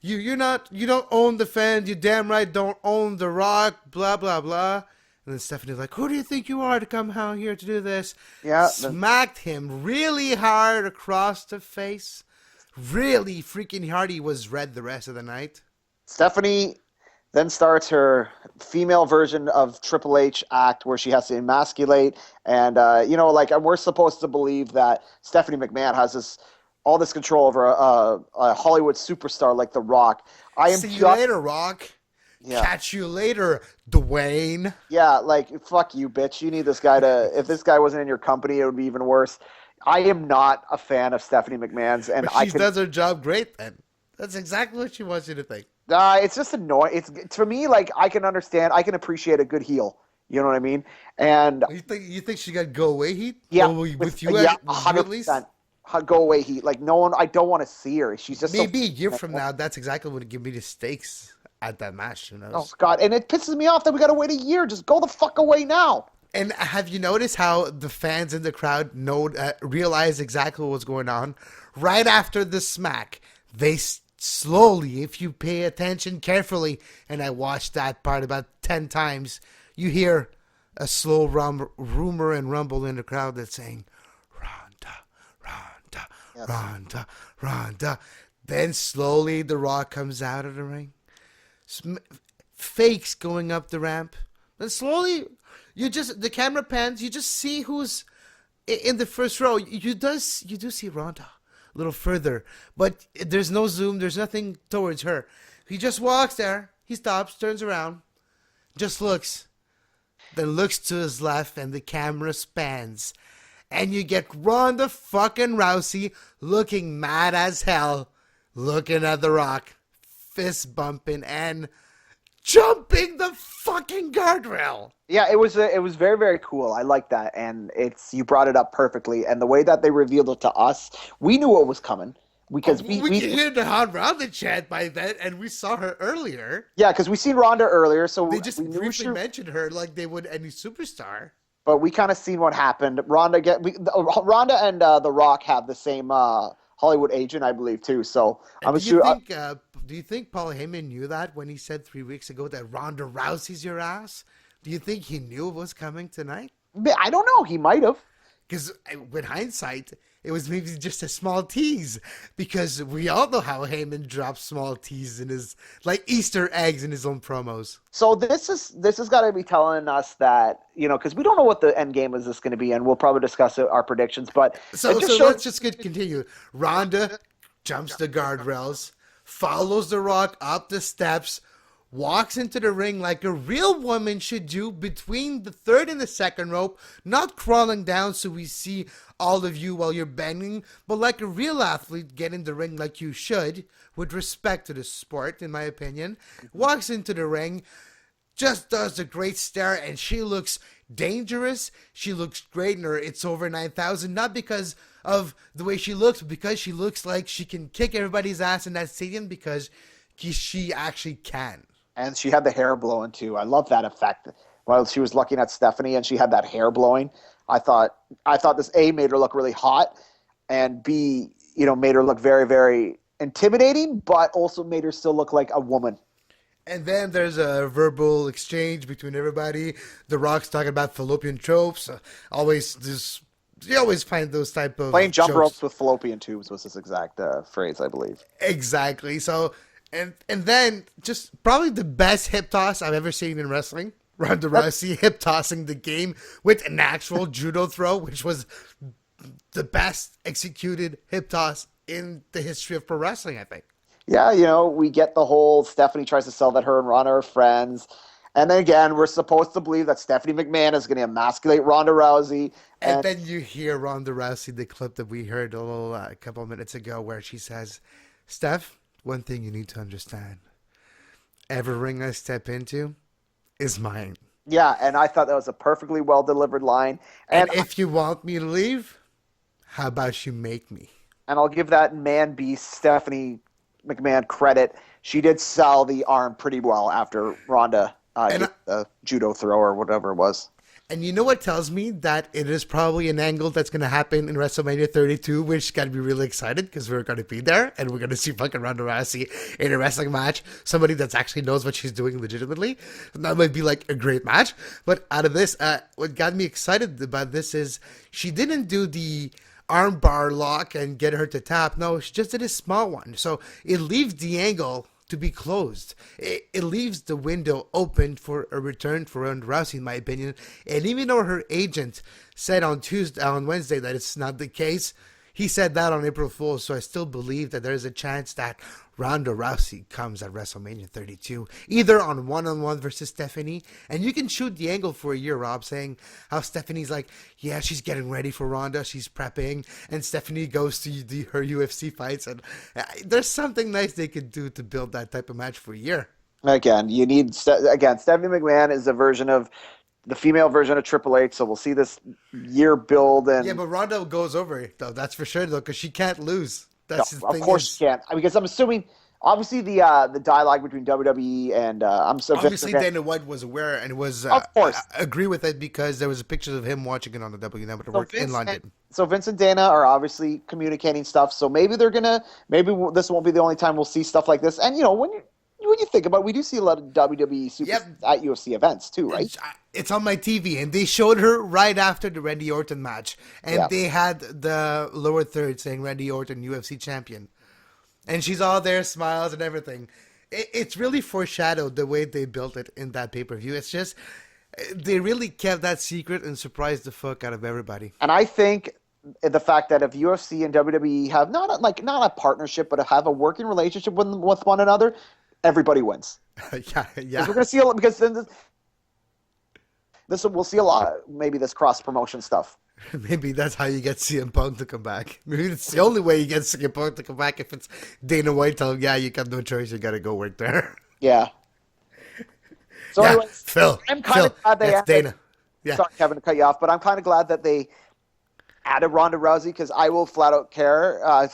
you don't own the fans. You damn right don't own The Rock, blah, blah, blah. And then Stephanie's like, who do you think you are to come out here to do this? Yeah. Smacked him really hard across the face. Really freaking hard. He was red the rest of the night. Stephanie then starts her female version of Triple H act where she has to emasculate. And, we're supposed to believe that Stephanie McMahon has all this control over a Hollywood superstar like The Rock. See you later, Rock. Yeah. Catch you later, Dwayne. Yeah, fuck you, bitch. You need this guy if this guy wasn't in your company, it would be even worse. I am not a fan of Stephanie McMahon's. And she does her job great then. That's exactly what she wants you to think. It's just annoying. It's for me, I can understand. I can appreciate a good heel. You know what I mean? And you think she got go away heat? Yeah, with you at 100%. Go away heat. No one. I don't want to see her. She's just maybe a year from now. That's exactly what would give me the stakes at that match. Who knows? Oh God! And it pisses me off that we got to wait a year. Just go the fuck away now. And have you noticed how the fans in the crowd realize exactly what's going on? Right after the smack, they slowly, if you pay attention carefully, and I watched that part about 10 times, you hear a slow rumor and rumble in the crowd that's saying, Ronda, yes. Ronda, Ronda. Then slowly The Rock comes out of the ring. Fakes going up the ramp. Then slowly, the camera pans, you just see who's in the first row. You do see Ronda a little further, but there's no zoom, there's nothing towards her. He just walks there, he stops, turns around, just looks, then looks to his left, and the camera spans, and you get Ronda fucking Rousey looking mad as hell, looking at The Rock, fist bumping and jumping the fucking guardrail. Yeah, it was very, very cool. I like that, and you brought it up perfectly. And the way that they revealed it to us, we knew what was coming because we could hear the hot Ronda chant by then, and we saw her earlier. Yeah, because we seen Ronda earlier, so they just briefly mentioned her like they would any superstar. But we kind of seen what happened. Ronda and The Rock have the same Hollywood agent, I believe, too. So I'm sure. Do you think Paul Heyman knew that when he said 3 weeks ago that Ronda Rousey's your ass? Do you think he knew it was coming tonight? I don't know. He might have. Because with hindsight, it was maybe just a small tease. Because we all know how Heyman drops small teases in his, like Easter eggs in his own promos. So this has got to be telling us that, because we don't know what the end game is this going to be, and we'll probably discuss our predictions. But let's just continue. Ronda jumps the guardrails, follows The Rock up the steps, walks into the ring like a real woman should do between the third and the second rope, not crawling down so we see all of you while you're banging, but like a real athlete, get in the ring like you should, with respect to the sport, in my opinion. Walks into the ring, just does a great stare, and she looks dangerous. She looks great in her It's Over 9,000, not because of the way she looks, but because she looks like she can kick everybody's ass in that stadium, because she actually can. And she had the hair blowing too. I love that effect. While she was looking at Stephanie and she had that hair blowing, I thought this A made her look really hot, and B, made her look very, very intimidating, but also made her still look like a woman. And then there's a verbal exchange between everybody. The Rock's talking about fallopian tropes. You always find those type of playing jump jokes. Ropes with fallopian tubes was his exact phrase, I believe. Exactly. So, and then just probably the best hip toss I've ever seen in wrestling. Ronda Rousey hip tossing the game with an actual judo throw, which was the best executed hip toss in the history of pro wrestling, I think. Yeah, we get the whole Stephanie tries to sell that her and Ronda are friends. And then again, we're supposed to believe that Stephanie McMahon is going to emasculate Ronda Rousey. And then you hear Ronda Rousey, the clip that we heard a couple of minutes ago, where she says, Steph, one thing you need to understand. Every ring I step into is mine. Yeah, and I thought that was a perfectly well-delivered line. And if you want me to leave, how about you make me? And I'll give that man beast Stephanie McMahon credit. She did sell the arm pretty well after Ronda did the judo throw or whatever it was. And you know what tells me that it is probably an angle that's going to happen in WrestleMania 32, which got me really excited because we're going to be there and we're going to see fucking Ronda Rousey in a wrestling match. Somebody that actually knows what she's doing legitimately. That might be like a great match. But out of this, what got me excited about this is she didn't do the armbar lock and get her to tap. No, she just did a small one. So it leaves the angle to be closed. It leaves the window open for a return for Ronda Rousey, in my opinion. And even though her agent said on Wednesday that it's not the case, he said that on April Fool's. So I still believe that there's a chance that Ronda Rousey comes at WrestleMania 32, either on one-on-one versus Stephanie. And you can shoot the angle for a year, Rob, saying how Stephanie's like, yeah, she's getting ready for Ronda, she's prepping, and Stephanie goes to her UFC fights. And there's something nice they could do to build that type of match for a year. Again, you need Stephanie McMahon is a version of the female version of Triple H, so we'll see this year build. And yeah, but Ronda goes over it, though. That's for sure, though, because she can't lose. That's no, of course she can't. Because I'm assuming, obviously, the dialogue between WWE and obviously Dana White was aware and was of course agree with it because there was a picture of him watching it on the WWE Network in London. So Vince and Dana are obviously communicating stuff. So maybe this won't be the only time we'll see stuff like this. And when you think about it, we do see a lot of WWE superstars at UFC events too, right? It's on my TV, and they showed her right after the Randy Orton match, and they had the lower third saying Randy Orton, UFC champion, and she's all there, smiles and everything. It's really foreshadowed the way they built it in that pay-per-view. It's just they really kept that secret and surprised the fuck out of everybody. And I think the fact that if UFC and WWE have not a partnership, but have a working relationship with one another, everybody wins. Yeah. We're going to see a lot, because then we'll see a lot. Maybe this cross promotion stuff. Maybe that's how you get CM Punk to come back. Maybe it's the only way you get CM Punk to come back if it's Dana White telling him, yeah, you got no choice, you got to go work there. Yeah. So yeah, anyways, Phil. I'm kind of glad they added, Dana. Yeah. Sorry, Kevin, to cut you off, but I'm kind of glad that they added Ronda Rousey, because I will flat out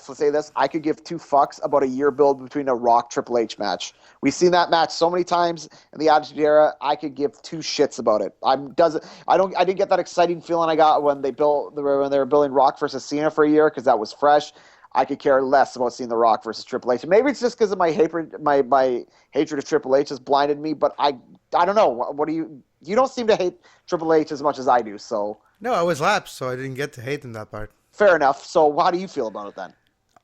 say this: I could give two fucks about a year build between a Rock Triple H match. We've seen that match so many times in the Attitude Era. I could give two shits about it. I didn't get that exciting feeling I got when they were building Rock versus Cena for a year, because that was fresh. I could care less about seeing The Rock versus Triple H. Maybe it's just because of my hatred of Triple H has blinded me. But I don't know. What do you don't seem to hate Triple H as much as I do. So no, I was lapsed, so I didn't get to hate in that part. Fair enough. So how do you feel about it then?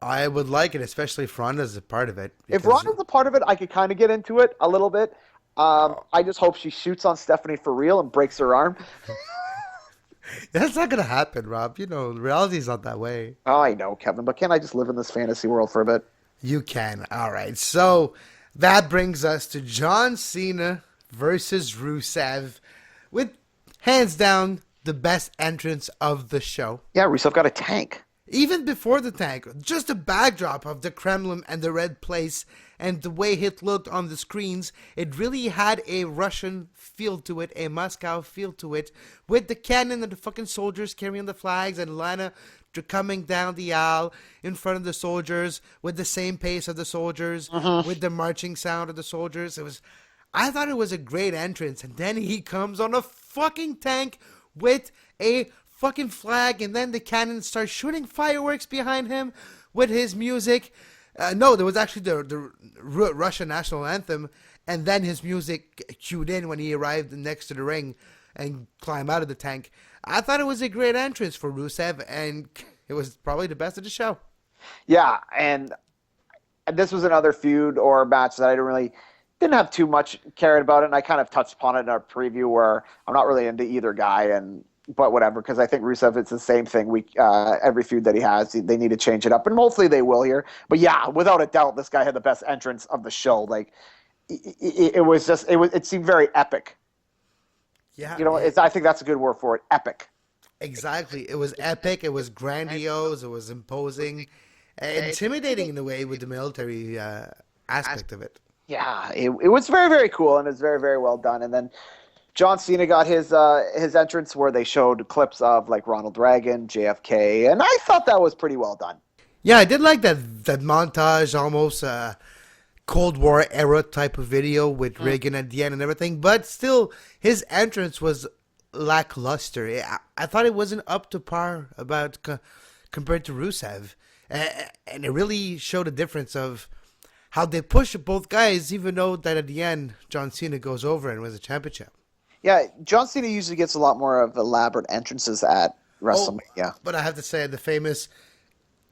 I would like it, especially if Ronda's a part of it. If Ronda's a part of it, I could kind of get into it a little bit. I just hope she shoots on Stephanie for real and breaks her arm. That's not going to happen, Rob. Reality's not that way. Oh, I know, Kevin, but can't I just live in this fantasy world for a bit? You can. All right. So that brings us to John Cena versus Rusev with, hands down, the best entrance of the show. Yeah, Rusev got a tank. Even before the tank, just a backdrop of the Kremlin and the Red Place and the way it looked on the screens, it really had a Russian feel to it, a Moscow feel to it, with the cannon and the fucking soldiers carrying the flags and Lana coming down the aisle in front of the soldiers with the same pace of the soldiers, with the marching sound of the soldiers. I thought it was a great entrance, and then he comes on a fucking tank with a fucking flag, and then the cannon starts shooting fireworks behind him with his music. No, there was actually the Russian national anthem, and then his music cued in when he arrived next to the ring and climbed out of the tank. I thought it was a great entrance for Rusev, and it was probably the best of the show. Yeah, and this was another feud or match that I didn't have too much cared about it, and I kind of touched upon it in our preview where I'm not really into either guy, but whatever, because I think Rusev, it's the same thing. Every feud that he has, they need to change it up, and hopefully they will here. But yeah, without a doubt, this guy had the best entrance of the show. it seemed very epic. Yeah, I think that's a good word for it, epic. exactly. It was epic. It was grandiose. It was imposing, intimidating in a way with the military aspect of it. Yeah, it was very, very cool, and it's very, very well done. And then John Cena got his entrance where they showed clips of like Ronald Reagan, JFK, and I thought that was pretty well done. Yeah, I did like that montage, almost Cold War era type of video with Reagan at the end and everything. But still, his entrance was lackluster. I thought it wasn't up to par compared to Rusev, and it really showed a difference of how they push both guys, even though that at the end John Cena goes over and wins the championship. Yeah, John Cena usually gets a lot more of elaborate entrances at Oh, WrestleMania. but I have to say the famous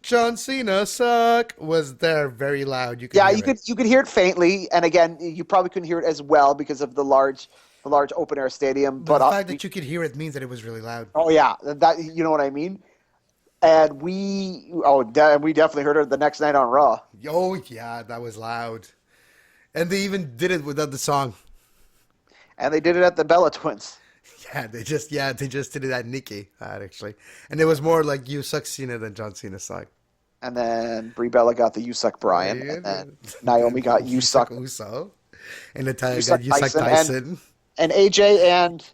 John Cena suck was there very loud. You could Yeah, hear it. you could hear it faintly, and again, you probably couldn't hear it as well because of the large open air stadium. But But the fact that you could hear it means that it was really loud. oh yeah, that you know what I mean. And we definitely heard it the next night on Raw. Oh yeah, that was loud. And they even did it without the song. And they did it at the Bella Twins. They just did it at Nikki, actually. And it was more like you suck Cena than John Cena suck. And then Brie Bella got the You Suck Brian. And then Naomi got You Suck Uso. And Natalia You got Suck you suck Tyson. Tyson. And AJ and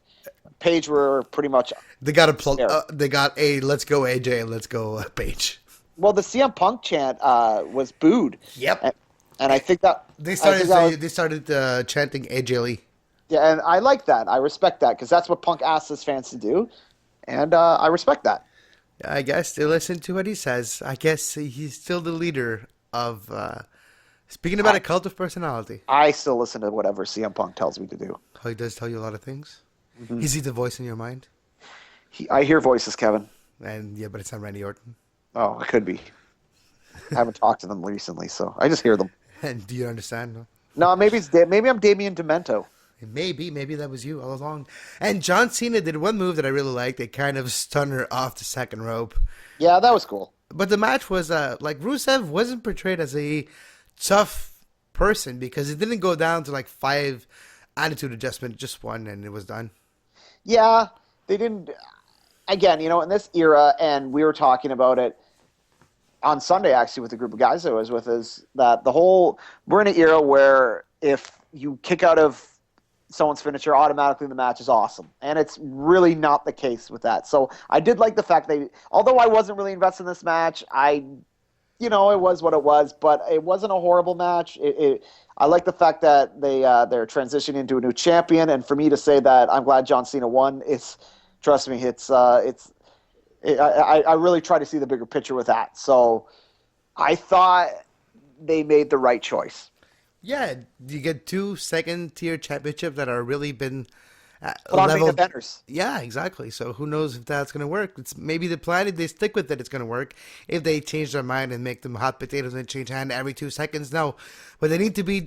Paige were pretty much They got there. they got a let's go AJ and let's go Paige. Well, the CM Punk chant was booed. Yep. And I think that They I think that was- started chanting AJ Lee. yeah, and I like that. I respect that because that's what Punk asks his fans to do, and I respect that. I guess they listen to what he says. I guess he's still the leader of. Speaking about a cult of personality, I still listen to whatever CM Punk tells me to do. how he does tell you a lot of things. Is he the voice in your mind? I hear voices, Kevin. And yeah, but it's not Randy Orton. Oh, it could be. I haven't talked to them recently, so I just hear them. And do you understand? No? No, maybe maybe I'm Damien Demento. Maybe that was you all along. And John Cena did one move that I really liked. It kind of stunned her off the second rope. Yeah, that was cool. But the match was like Rusev wasn't portrayed as a tough person because it didn't go down to like 5 attitude adjustment, just one, and it was done. Yeah, they didn't. Again, in this era, and we were talking about it on Sunday actually with a group of guys I was with, is that we're in an era where if you kick out of someone's finisher, automatically the match is awesome. And it's really not the case with that. So I did like the fact although I wasn't really invested in this match, it was what it was, but it wasn't a horrible match. I like the fact that they're transitioning into a new champion, and for me to say that I'm glad John Cena won, trust me, I really try to see the bigger picture with that. So I thought they made the right choice. Yeah, you get 2 second-tier championships that are really been Put on main eventers. Yeah, exactly. So who knows if that's going to work? It's maybe the plan. If they stick with it, it's going to work. If they change their mind and make them hot potatoes and change hand every 2 seconds, no. But they need to be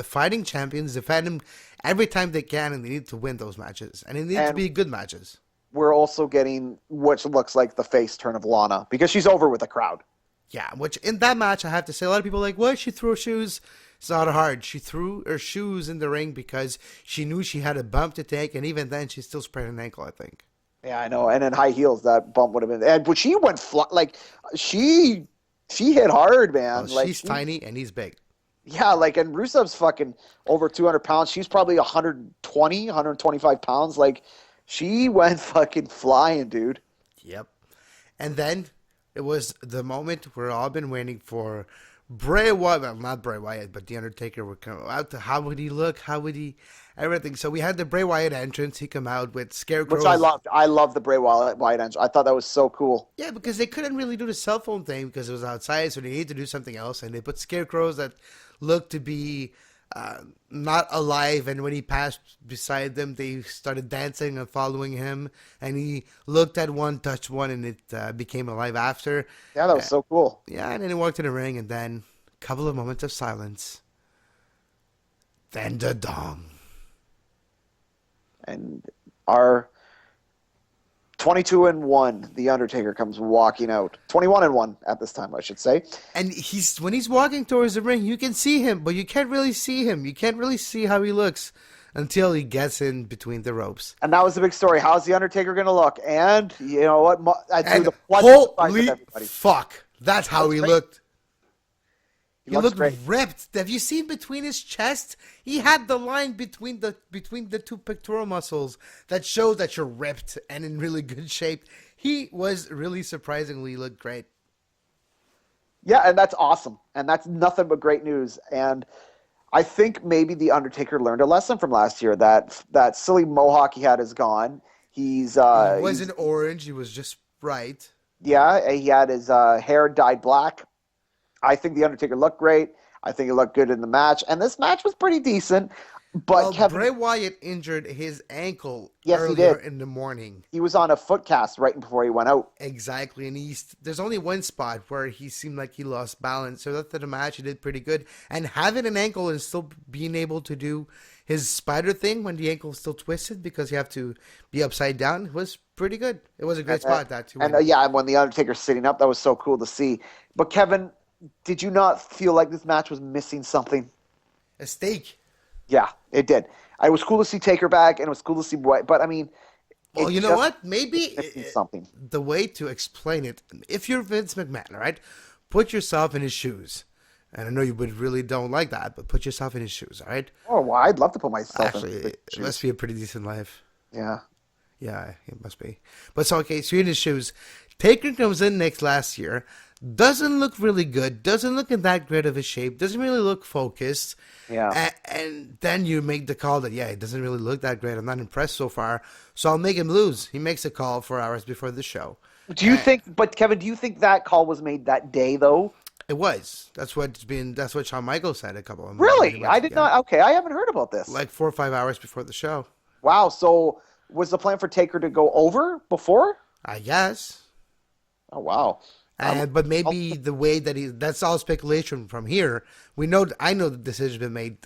fighting champions, defend them every time they can, and they need to win those matches. And it needs to be good matches. We're also getting what looks like the face turn of Lana because she's over with the crowd. Yeah, which in that match, I have to say, a lot of people are like, why she threw her shoes? It's not hard. She threw her shoes in the ring because she knew she had a bump to take, and even then, she still sprained an ankle, I think. Yeah, I know. And in high heels, that bump would have been. But she went she hit hard, man. Well, she's tiny and he's big. Yeah, and Rusev's fucking over 200 pounds. She's probably 120, 125 pounds. She went fucking flying, dude. Yep. And then it was the moment we're all been waiting for. Bray Wyatt, well, not Bray Wyatt, but The Undertaker would come out. How would he look? How would he? Everything. So we had the Bray Wyatt entrance. He come out with scarecrows. Which I loved. I love the Bray Wyatt entrance. I thought that was so cool. Yeah, because they couldn't really do the cell phone thing because it was outside, so they needed to do something else. And they put scarecrows that looked to be not alive. And when he passed beside them, they started dancing and following him. And he looked at one, touched one, and it became alive after. Yeah, that was so cool. Yeah, and then he walked in the ring, and then a couple of moments of silence. Then the dong. And our 22-1. The Undertaker comes walking out. 21-1 at this time, I should say. And when he's walking towards the ring, you can see him, but you can't really see him. You can't really see how he looks until he gets in between the ropes. And that was the big story. How's the Undertaker going to look? And you know what? I threw And the plunge in front of holy everybody. fuck, that's how he great. looked. He He looks looked great. ripped. Have you seen between his chest? He had the line between the two pectoral muscles that shows that you're ripped and in really good shape. He was really surprisingly looked great. Yeah, and that's awesome. And that's nothing but great news. And I think maybe the Undertaker learned a lesson from last year. That silly mohawk he had is gone. He wasn't orange. He was just bright. Yeah, he had his hair dyed black. I think the Undertaker looked great. I think he looked good in the match. And this match was pretty decent. But Kevin, Bray Wyatt injured his ankle Yes, he earlier did. in the morning. he was on a foot cast right before he went out. Exactly, and there's only one spot where he seemed like he lost balance. So after the match, he did pretty good. And having an ankle and still being able to do his spider thing when the ankle is still twisted because you have to be upside down was pretty good. It was a great spot, that too. And and when the Undertaker's sitting up, that was so cool to see. But Kevin, did you not feel like this match was missing something? A steak. Yeah, it did. It was cool to see Taker back, and it was cool to see White. But I mean, Well, you know what? Maybe missing something. the way to explain it, if you're Vince McMahon, all right, put yourself in his shoes. And I know you would really don't like that, but put yourself in his shoes, all right? Oh, well, I'd love to put myself Actually, in. it must be a pretty decent life. Yeah. Yeah, it must be. But so, okay, so you're in his shoes. Taker comes in next last year. Doesn't look really good. Doesn't look in that great of a shape. Doesn't really look focused. Yeah. And then you make the call that, yeah, it doesn't really look that great. I'm not impressed so far. So I'll make him lose. He makes a call 4 hours before the show. Do you think? But Kevin, do you think that call was made that day though? It was. That's what Shawn Michaels said a couple of Really? months I did ago. not. Okay, I haven't heard about this. Like 4 or 5 hours before the show. Wow. So was the plan for Taker to go over before? I guess. Oh wow. But maybe the way that that's all speculation from here. I know the decision's been made.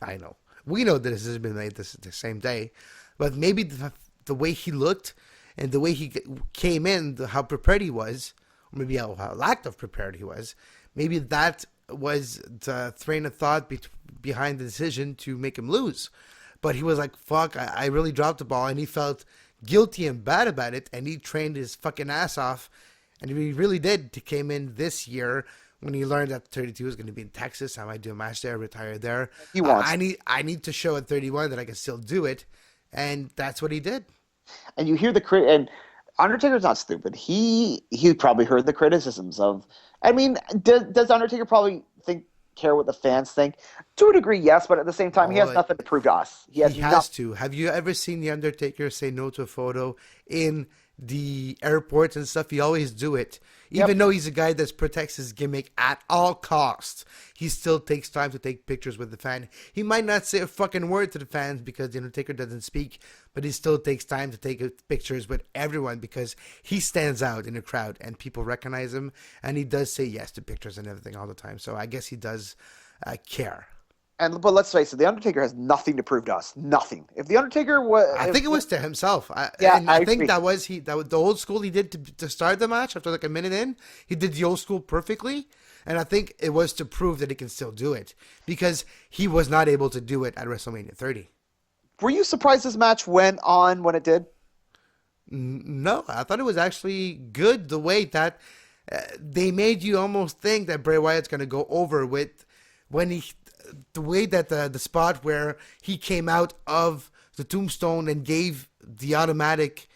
We know the decision's been made the same day. But maybe the way he looked and the way he came in, how prepared he was, or maybe how lack of prepared he was, maybe that was the train of thought behind the decision to make him lose. But he was like, fuck, I really dropped the ball, and he felt guilty and bad about it, and he trained his fucking ass off. And he really did. He came in this year when he learned that 32 was going to be in Texas. I might do a match there, retire there. He wants. I need to show at 31 that I can still do it, and that's what he did. And you hear and Undertaker's not stupid. He probably heard the criticisms of. I mean, does Undertaker probably care what the fans think? To a degree, yes, but at the same time, he has nothing to prove to us. He has to. Have you ever seen the Undertaker say no to a photo in the airports and stuff? He always do it. Even though he's a guy that protects his gimmick at all costs, he still takes time to take pictures with the fan. He might not say a fucking word to the fans because the Undertaker doesn't speak, but he still takes time to take pictures with everyone because he stands out in the crowd and people recognize him, and he does say yes to pictures and everything all the time. So I guess he does care. But let's face it, the Undertaker has nothing to prove to us. Nothing. If the Undertaker was, I think it was to himself. I think agree. that was the old school he did to start the match after like a minute in. He did the old school perfectly, and I think it was to prove that he can still do it because he was not able to do it at WrestleMania 30. Were you surprised this match went on when it did? No, I thought it was actually good the way that they made you almost think that Bray Wyatt's going to go over with the way that the spot where he came out of the tombstone and gave the automatic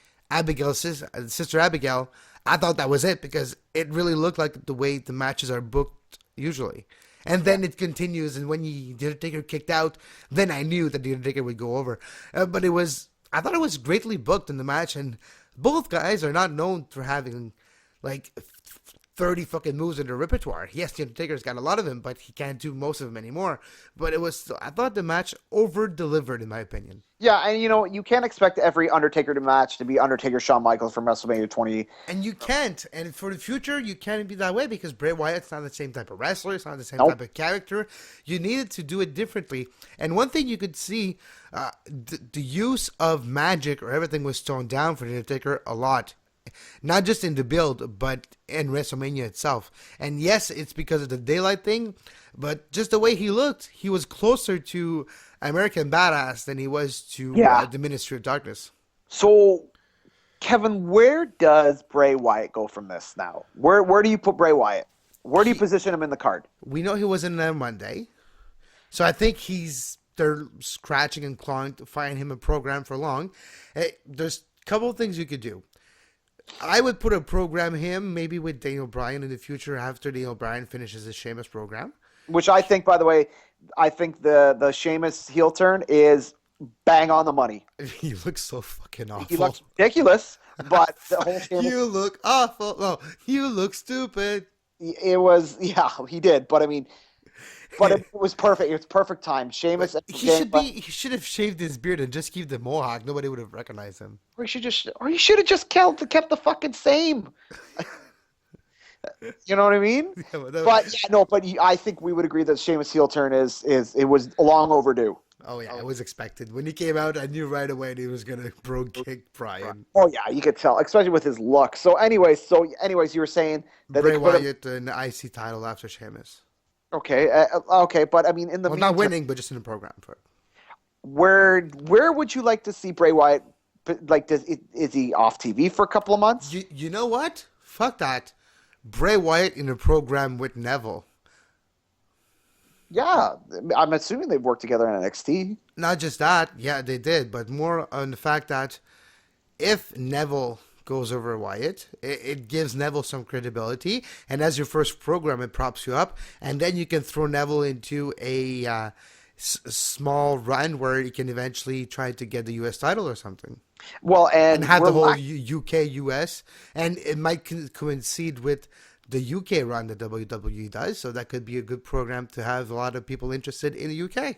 sister Abigail, I thought that was it because it really looked like the way the matches are booked usually. And then it continues, and when the Undertaker kicked out, then I knew that the Undertaker would go over. But I thought it was greatly booked in the match, and both guys are not known for having like 30 fucking moves in their repertoire. Yes, the Undertaker's got a lot of them, but he can't do most of them anymore. But I thought the match over-delivered, in my opinion. Yeah, and you can't expect every Undertaker match to be Undertaker Shawn Michaels from WrestleMania 20. And you can't. And for the future, you can't be that way because Bray Wyatt's not the same type of wrestler. It's not the same type of character. You needed to do it differently. And one thing you could see, the use of magic or everything was toned down for the Undertaker a lot. not just in the build, but in WrestleMania itself. And yes, it's because of the daylight thing, but just the way he looked, he was closer to American Badass than he was to the Ministry of Darkness. So, Kevin, where does Bray Wyatt go from this now? Where do you put Bray Wyatt? Where do you position him in the card? We know he was in there Monday, so I think they're scratching and clawing to find him a program for long. There's a couple of things you could do. I would put a program him maybe with Daniel Bryan in the future after Daniel Bryan finishes his Sheamus program. Which I think, by the way, the Sheamus heel turn is bang on the money. He looks so fucking awful. He looks ridiculous, but the whole Sheamus... You look awful. No, you look stupid. It was, he did, but I mean... But it was perfect. It was perfect time. Sheamus. He should have shaved his beard and just keep the mohawk. Nobody would have recognized him. Or he should have just kept the fucking same. You know what I mean? Yeah, I think we would agree that Sheamus heel turn it was long overdue. Oh yeah, it was expected. When he came out, I knew right away that he was gonna bro kick Bryan. Oh yeah, you could tell, especially with his look. So anyways, you were saying that Bray Wyatt an IC title after Sheamus. Okay, but I mean, in the meantime, not winning, but just in the program for it. Where would you like to see Bray Wyatt? Like, is he off TV for a couple of months? You know what? Fuck that. Bray Wyatt in a program with Neville. Yeah, I'm assuming they've worked together in NXT. Not just that, yeah, they did, but more on the fact that if Neville goes over Wyatt, it gives Neville some credibility, and as your first program, it props you up, and then you can throw Neville into a small run where he can eventually try to get the U.S. title or something. Well, and have the whole UK, US, and it might coincide with the UK run that WWE does, so that could be a good program to have a lot of people interested in the UK.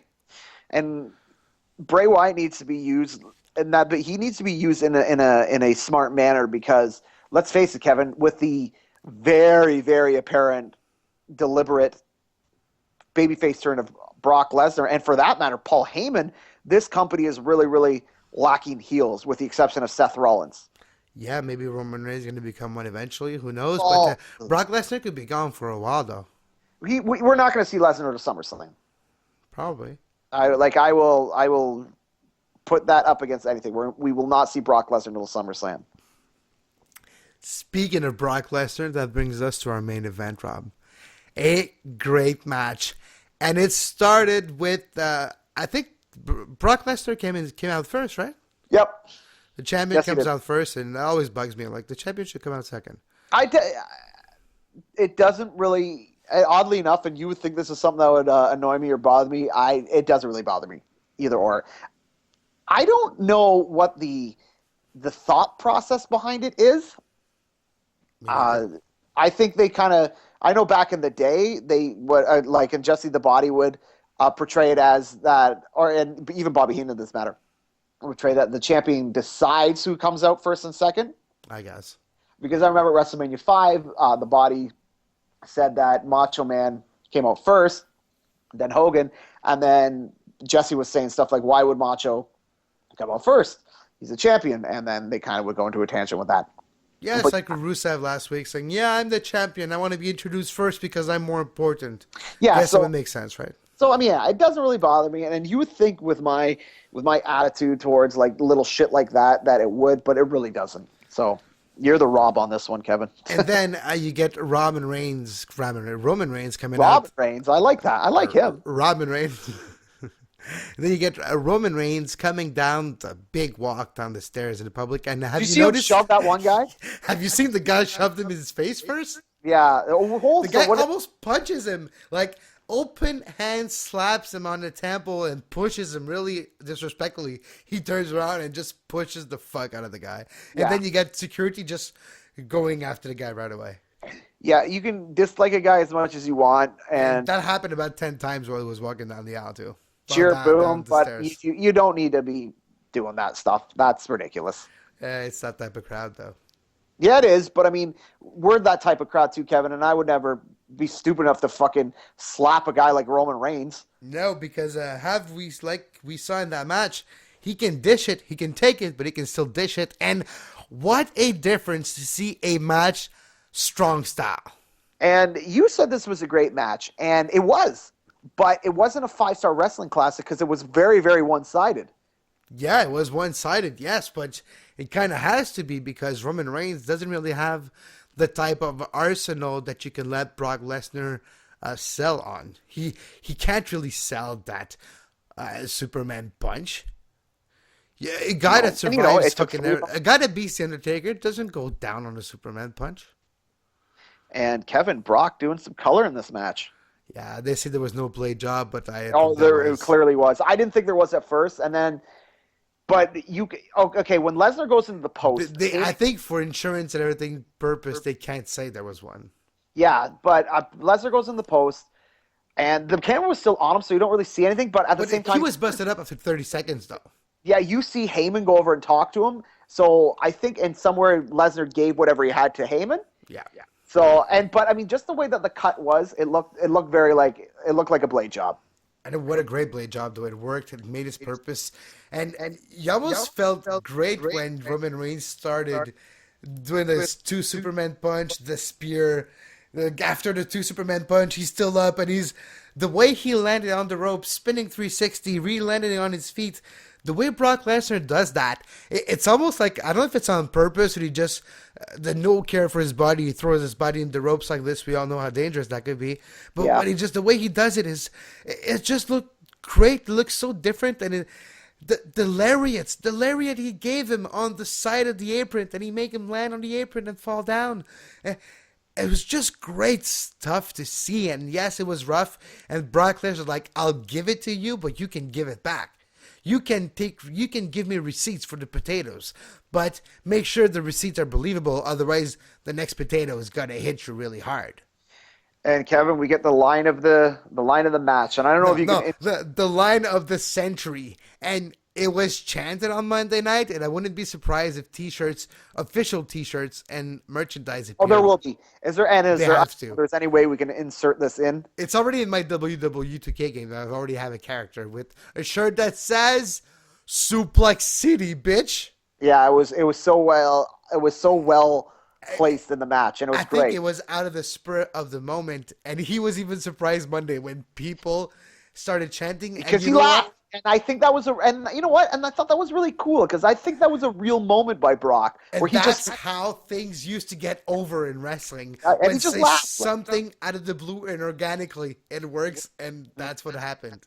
And Bray Wyatt needs to be used. But he needs to be used in a smart manner, because let's face it, Kevin, with the very, very apparent, deliberate babyface turn of Brock Lesnar, and for that matter, Paul Heyman, this company is really, really lacking heels, with the exception of Seth Rollins. Yeah, maybe Roman Reigns is going to become one eventually. Who knows? But Brock Lesnar could be gone for a while, though. We're not going to see Lesnar to SummerSlam. Probably. I will put that up against anything. We will not see Brock Lesnar until SummerSlam. Speaking of Brock Lesnar, that brings us to our main event, Rob. A great match. And it started with, I think Brock Lesnar came out first, right? Yep. The champion comes out first, and it always bugs me. Like, the champion should come out second. It doesn't really, oddly enough, and you would think this is something that would annoy me or bother me, it doesn't really bother me, either or. I don't know what the thought process behind it is. I think they kind of, I know back in the day, they would, like, and Jesse the Body would portray it as that, and even Bobby Heenan in this matter, portray that the champion decides who comes out first and second. I guess. Because I remember at WrestleMania 5, the Body said that Macho Man came out first, then Hogan, and then Jesse was saying stuff like, why would Macho come out first? He's a champion. And then they kind of would go into a tangent with that. Yeah, it's like Rusev last week saying, yeah, I'm the champion. I want to be introduced first because I'm more important. Yeah, so it makes sense, right? So, I mean, yeah, it doesn't really bother me. And you would think with my attitude towards like little shit like that it would, but it really doesn't. So you're the Rob on this one, Kevin. And then you get Roman Reigns coming out. Roman Reigns, I like that. I like him. Roman Reigns. And then you get Roman Reigns coming down the big walk down the stairs in the public. And have you noticed? Him shove that one guy? Have you seen the guy shoved him in his face first? Yeah. The guy almost punches him. Like, open hand slaps him on the temple and pushes him really disrespectfully. He turns around and just pushes the fuck out of the guy. And then you get security just going after the guy right away. Yeah, you can dislike a guy as much as you want. And that happened about 10 times while he was walking down the aisle, too. Cheer, boom, but you don't need to be doing that stuff. That's ridiculous. It's that type of crowd, though. Yeah, it is, but I mean, we're that type of crowd too, Kevin, and I would never be stupid enough to fucking slap a guy like Roman Reigns. No, because like we saw in that match, he can dish it, he can take it, but he can still dish it. And What a difference to see a match strong style. And you said this was a great match, and it was, but it wasn't a 5-star wrestling classic because it was very, very one-sided. Yeah, it was one-sided, yes, but it kind of has to be because Roman Reigns doesn't really have the type of arsenal that you can let Brock Lesnar sell on. He can't really sell that Superman punch. Yeah, a guy that survives a guy that beats the Undertaker doesn't go down on a Superman punch. And Kevin, Brock doing some color in this match. Yeah, they say there was no blade job, but it clearly was. I didn't think there was at first, and then, but okay, when Lesnar goes into the post, I think for insurance and everything purpose, they can't say there was one. Yeah, but Lesnar goes in the post, and the camera was still on him, so you don't really see anything. But at the same time, he was busted up after 30 seconds, though. Yeah, you see Heyman go over and talk to him. So I think in somewhere Lesnar gave whatever he had to Heyman. Yeah. So but I mean, just the way that the cut was, it looked like a blade job. And what a great blade job, though. It worked. It made its purpose. And you almost felt great when Roman Reigns started doing this 2 Superman punch, the spear. After the 2 Superman punch, he's still up, and the way he landed on the rope, spinning 360, re-landing on his feet. The way Brock Lesnar does that, it's almost like, I don't know if it's on purpose or he just, the no care for his body, he throws his body in the ropes like this. We all know how dangerous that could be. But the way he does it it just looked great. It looks so different. And the lariat he gave him on the side of the apron, and he make him land on the apron and fall down. It was just great stuff to see. And yes, it was rough. And Brock Lesnar was like, I'll give it to you, but you can give it back. You can give me receipts for the potatoes, but make sure the receipts are believable. Otherwise, the next potato is gonna hit you really hard. And Kevin, we get the line of the match, and I don't know if you can the line of the century, and it was chanted on Monday night, and I wouldn't be surprised if T-shirts, official T-shirts, and merchandise appear. Oh, there will be. Is there any way we can insert this in? It's already in my WWE 2K game. I already have a character with a shirt that says "Suplex City, bitch." Yeah, it was so well placed in the match, and it was great. I think it was out of the spirit of the moment, and he was even surprised Monday when people started chanting because he laughed. And I think that was and you know what? And I thought that was really cool because I think that was a real moment by Brock where that's how things used to get over in wrestling. And he just laughed. Something out of the blue and organically it works, and that's what happened.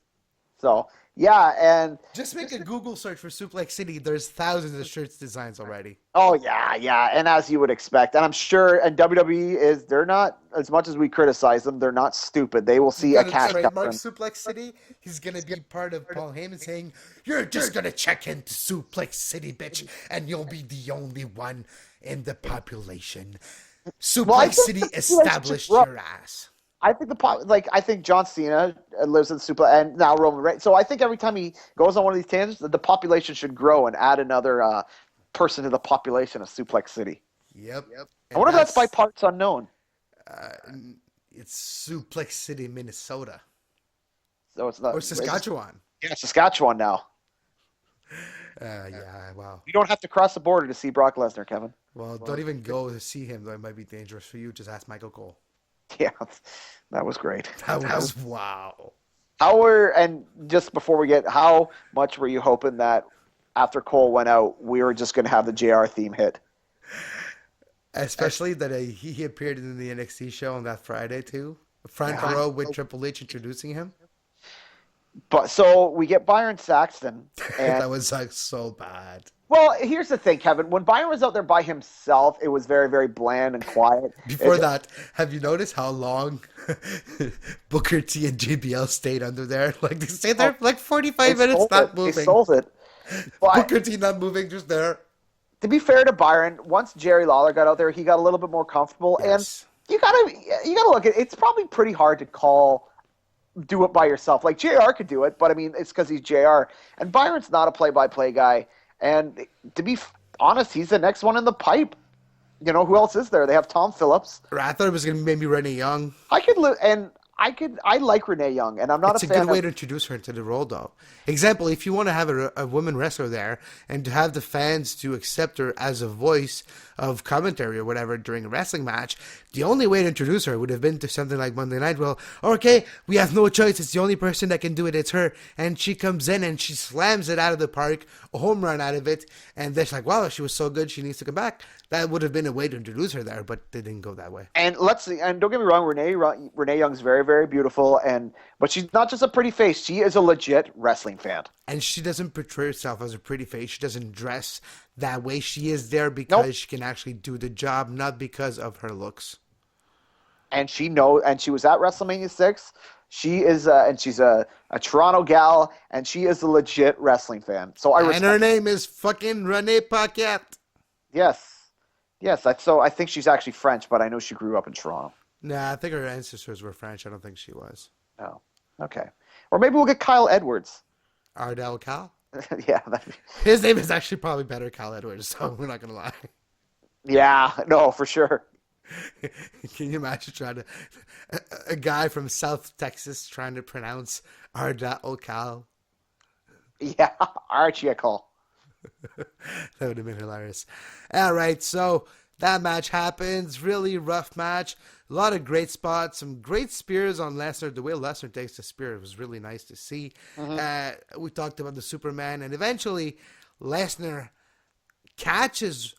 So yeah, and just make a Google search for Suplex City. There's thousands of shirts designs already. Oh yeah, and as you would expect, and I'm sure, and WWE they're not, as much as we criticize them, they're not stupid. They will see a cash cow. Mark Suplex City. He's gonna be part of Paul Heyman saying, "You're just gonna check into Suplex City, bitch, and you'll be the only one in the population. Suplex City established your ass." I think John Cena lives in Super, and now Roman Reigns. So I think every time he goes on one of these tangents, the population should grow and add another person to the population of Suplex City. Yep. I wonder if that's by parts unknown. It's Suplex City, Minnesota. So it's not. Or Saskatchewan. Yeah, Saskatchewan now. Yeah, wow. You don't have to cross the border to see Brock Lesnar, Kevin. Well, don't even go to see him, though. It might be dangerous for you. Just ask Michael Cole. Yeah, that was great. That was wow. And just before we get, how much were you hoping that after Cole went out, we were just going to have the JR theme hit? Especially that he appeared in the NXT show on that Friday too. Front row with Triple H introducing him. But so we get Byron Saxton. And that was like so bad. Well, here's the thing, Kevin. When Byron was out there by himself, it was very, very bland and quiet. Before that, have you noticed how long Booker T and JBL stayed under there? Like they stayed there for like 45 minutes, not moving. They sold it. But Booker T not moving, just there. To be fair to Byron, once Jerry Lawler got out there, he got a little bit more comfortable. Yes. And you gotta look at it. It's probably pretty hard to do it by yourself. Like JR could do it, but I mean it's because he's JR. And Byron's not a play-by-play guy. And to be honest, he's the next one in the pipe. You know, who else is there? They have Tom Phillips. I thought it was going to be maybe Renee Young. I could live, and I like Renee Young, and I'm not It's a a fan good way of. to introduce her into the role, though. Example, if you want to have a woman wrestler there and to have the fans to accept her as a voice of commentary or whatever during a wrestling match, the only way to introduce her would have been to something like Monday Night. Well, okay, we have no choice. It's the only person that can do it. It's her. And she comes in and she slams it out of the park, a home run out of it. And they're like, wow, she was so good. She needs to come back. That would have been a way to introduce her there, but they didn't go that way. And let's see, and don't get me wrong, Renee Young's very, very beautiful, but she's not just a pretty face. She is a legit wrestling fan. And she doesn't portray herself as a pretty face. She doesn't dress that way. She is there Nope. because she can actually do the job, not because of her looks. And she was at WrestleMania 6. She is, and she's a Toronto gal, and she is a legit wrestling fan. So I And respect. her name is fucking Renee Paquette. Yes. I think she's actually French, but I know she grew up in Toronto. Nah, I think her ancestors were French. I don't think she was. Oh, okay. Or maybe we'll get Kyle Edwards. Ardell Cal? Yeah, His name is actually probably better Cal Edwards, so we're not going to lie. yeah, no, for sure. Can you imagine trying to... A guy from South Texas trying to pronounce Ardell Cal? Yeah, Archie, I call. That would have been hilarious. All right, so that match happens. Really rough match. A lot of great spots. Some great spears on Lesnar. The way Lesnar takes the spear was really nice to see. We talked about the Superman. And eventually, Lesnar catches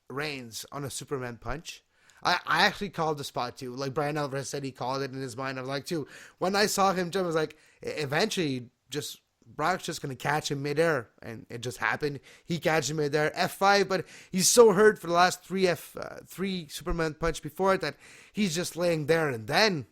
Reigns on a Superman punch. I actually called the spot too. Like Brian Alvarez said, he called it in his mind. I'm like, too. When I saw him jump, I was like, eventually, just Brock's just going to catch him midair. And it just happened. He catches him midair. F5, but he's so hurt for the last three Superman punch before it that he's just laying there. And then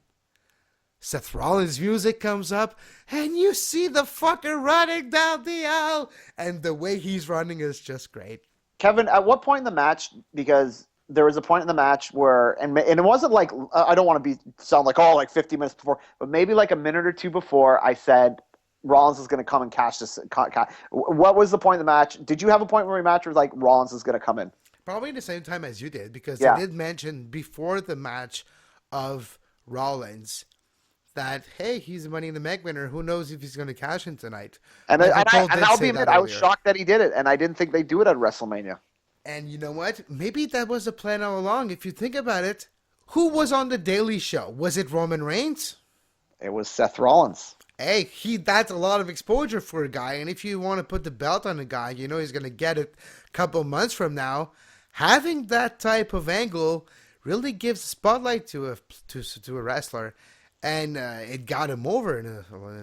Seth Rollins' music comes up, and you see the fucker running down the aisle. And the way he's running is just great. Kevin, at what point in the match, because there was a point in the match where, and it wasn't like, I don't want to sound like, like 50 minutes before, but maybe like a minute or two before, I said Rollins is going to come and catch this. What was the point of the match? Did you have a point where the match was like Rollins is going to come in? Probably the same time as you did, because Yeah. they did mention before the match of Rollins that, hey, he's a Money in the Bank winner. Who knows if he's going to cash in tonight? And Michael Cole did I'll say be that admit, I was earlier. shocked that he did it, and I didn't think they'd do it at WrestleMania. And you know what? Maybe that was the plan all along. If you think about it, who was on the Daily Show? Was it Roman Reigns? It was Seth Rollins. Hey, that's a lot of exposure for a guy. And if you want to put the belt on a guy, you know he's going to get it a couple months from now. Having that type of angle really gives a spotlight to a wrestler, and it got him over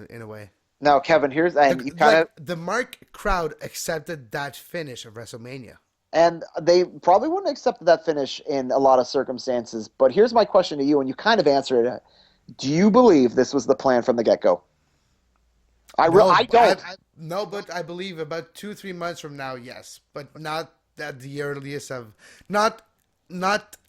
in a way. Now, Kevin, here's and you kind of The Mark crowd accepted that finish of WrestleMania. and they probably wouldn't have accepted that finish in a lot of circumstances. But here's my question to you, and you kind of answered it. Do you believe this was the plan from the get-go? I don't. No, but I believe about 2-3 months from now, yes, but not at the earliest of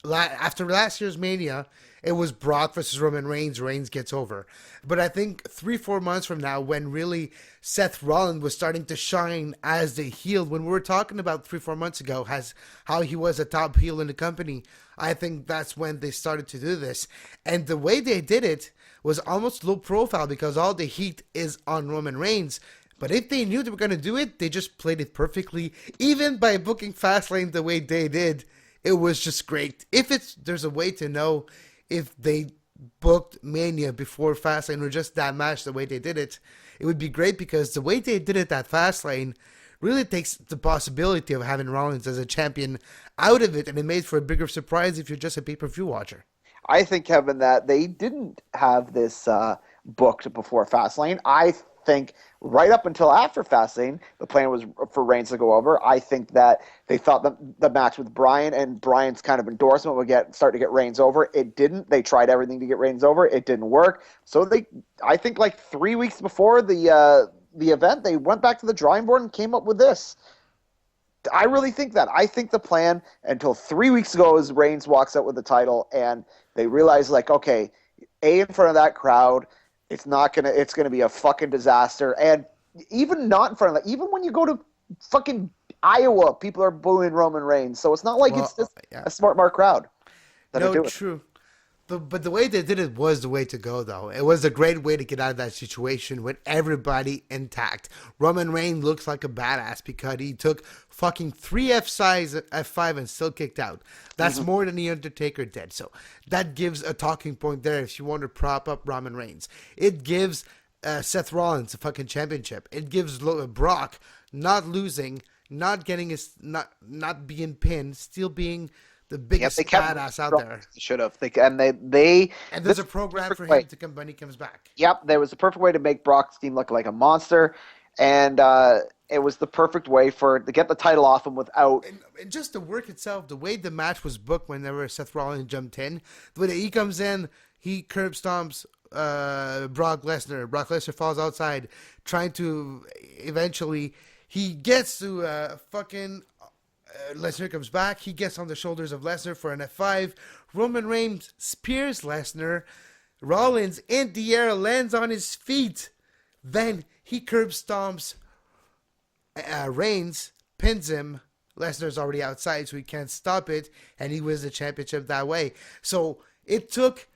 after last year's Mania. It was Brock versus Roman Reigns. Reigns gets over, but I think 3-4 months from now, when really Seth Rollins was starting to shine as the heel, when we were talking about 3-4 months ago, how he was a top heel in the company. I think that's when they started to do this, and the way they did it was almost low profile because all the heat is on Roman Reigns. But if they knew they were going to do it, they just played it perfectly. Even by booking Fastlane the way they did, it was just great. There's a way to know if they booked Mania before Fastlane or just that match the way they did it, it would be great because the way they did it at Fastlane really takes the possibility of having Rollins as a champion out of it, and it made for a bigger surprise if you're just a pay-per-view watcher. I think, Kevin, that they didn't have this booked before Fastlane. I think right up until after Fastlane, the plan was for Reigns to go over. I think that they thought the match with Bryan and Bryan's kind of endorsement would start to get Reigns over. It didn't. They tried everything to get Reigns over. It didn't work. So I think like 3 weeks before the event, they went back to the drawing board and came up with this. I really think that. I think the plan until 3 weeks ago is Reigns walks out with the title, and they realize, like, okay, in front of that crowd, it's gonna be a fucking disaster. And even not in front of that, even when you go to fucking Iowa, people are booing Roman Reigns. So it's not like it's just a smart mark crowd that are doing it. True. But the way they did it was the way to go, though. It was a great way to get out of that situation with everybody intact. Roman Reigns looks like a badass because he took fucking 3 F5 and still kicked out. That's more than The Undertaker did. So that gives a talking point there if you want to prop up Roman Reigns. It gives Seth Rollins a fucking championship. It gives Brock not losing, not getting his, not being pinned, still being the biggest badass out there. Should have. And there's a program for him to come when he comes back. Yep, there was a perfect way to make Brock's team look like a monster, and it was the perfect way to get the title off him without. And just the work itself, the way the match was booked whenever Seth Rollins jumped in, the way he comes in, he curb stomps Brock Lesnar. Brock Lesnar falls outside, trying to eventually. He gets to fucking. Lesnar comes back. He gets on the shoulders of Lesnar for an F5. Roman Reigns spears Lesnar. Rollins in the air lands on his feet. Then he curb stomps Reigns, pins him. Lesnar's already outside, so he can't stop it. And he wins the championship that way. So it took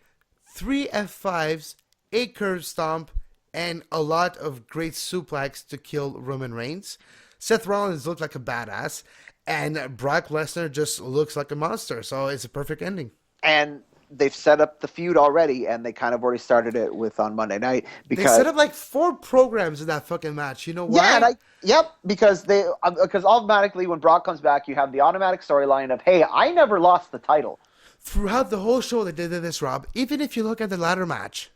3 F5s, a curb stomp, and a lot of great suplex to kill Roman Reigns. Seth Rollins looked like a badass. And Brock Lesnar just looks like a monster. So it's a perfect ending. And they've set up the feud already, and they kind of already started it with on Monday night. Because they set up like 4 programs in that fucking match. You know why? Yeah, because automatically when Brock comes back, you have the automatic storyline of, hey, I never lost the title. Throughout the whole show, they did this, Rob. Even if you look at the ladder match,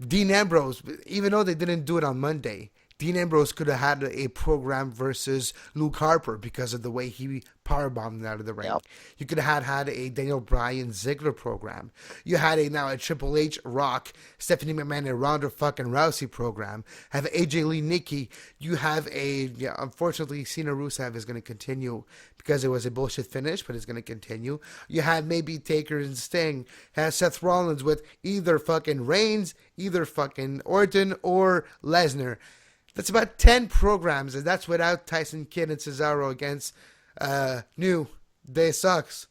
Dean Ambrose, even though they didn't do it on Monday, Dean Ambrose could have had a program versus Luke Harper because of the way he powerbombed out of the ring. Yep. You could have had a Daniel Bryan Ziggler program. You had a Triple H Rock, Stephanie McMahon and Ronda fucking Rousey program. Have AJ Lee Nikki. You have unfortunately, Cena Rusev is going to continue because it was a bullshit finish, but it's going to continue. You had maybe Taker and Sting. Has Seth Rollins with either fucking Reigns, either fucking Orton, or Lesnar. That's about 10 programs, and that's without Tyson Kidd and Cesaro against New Day Sucks.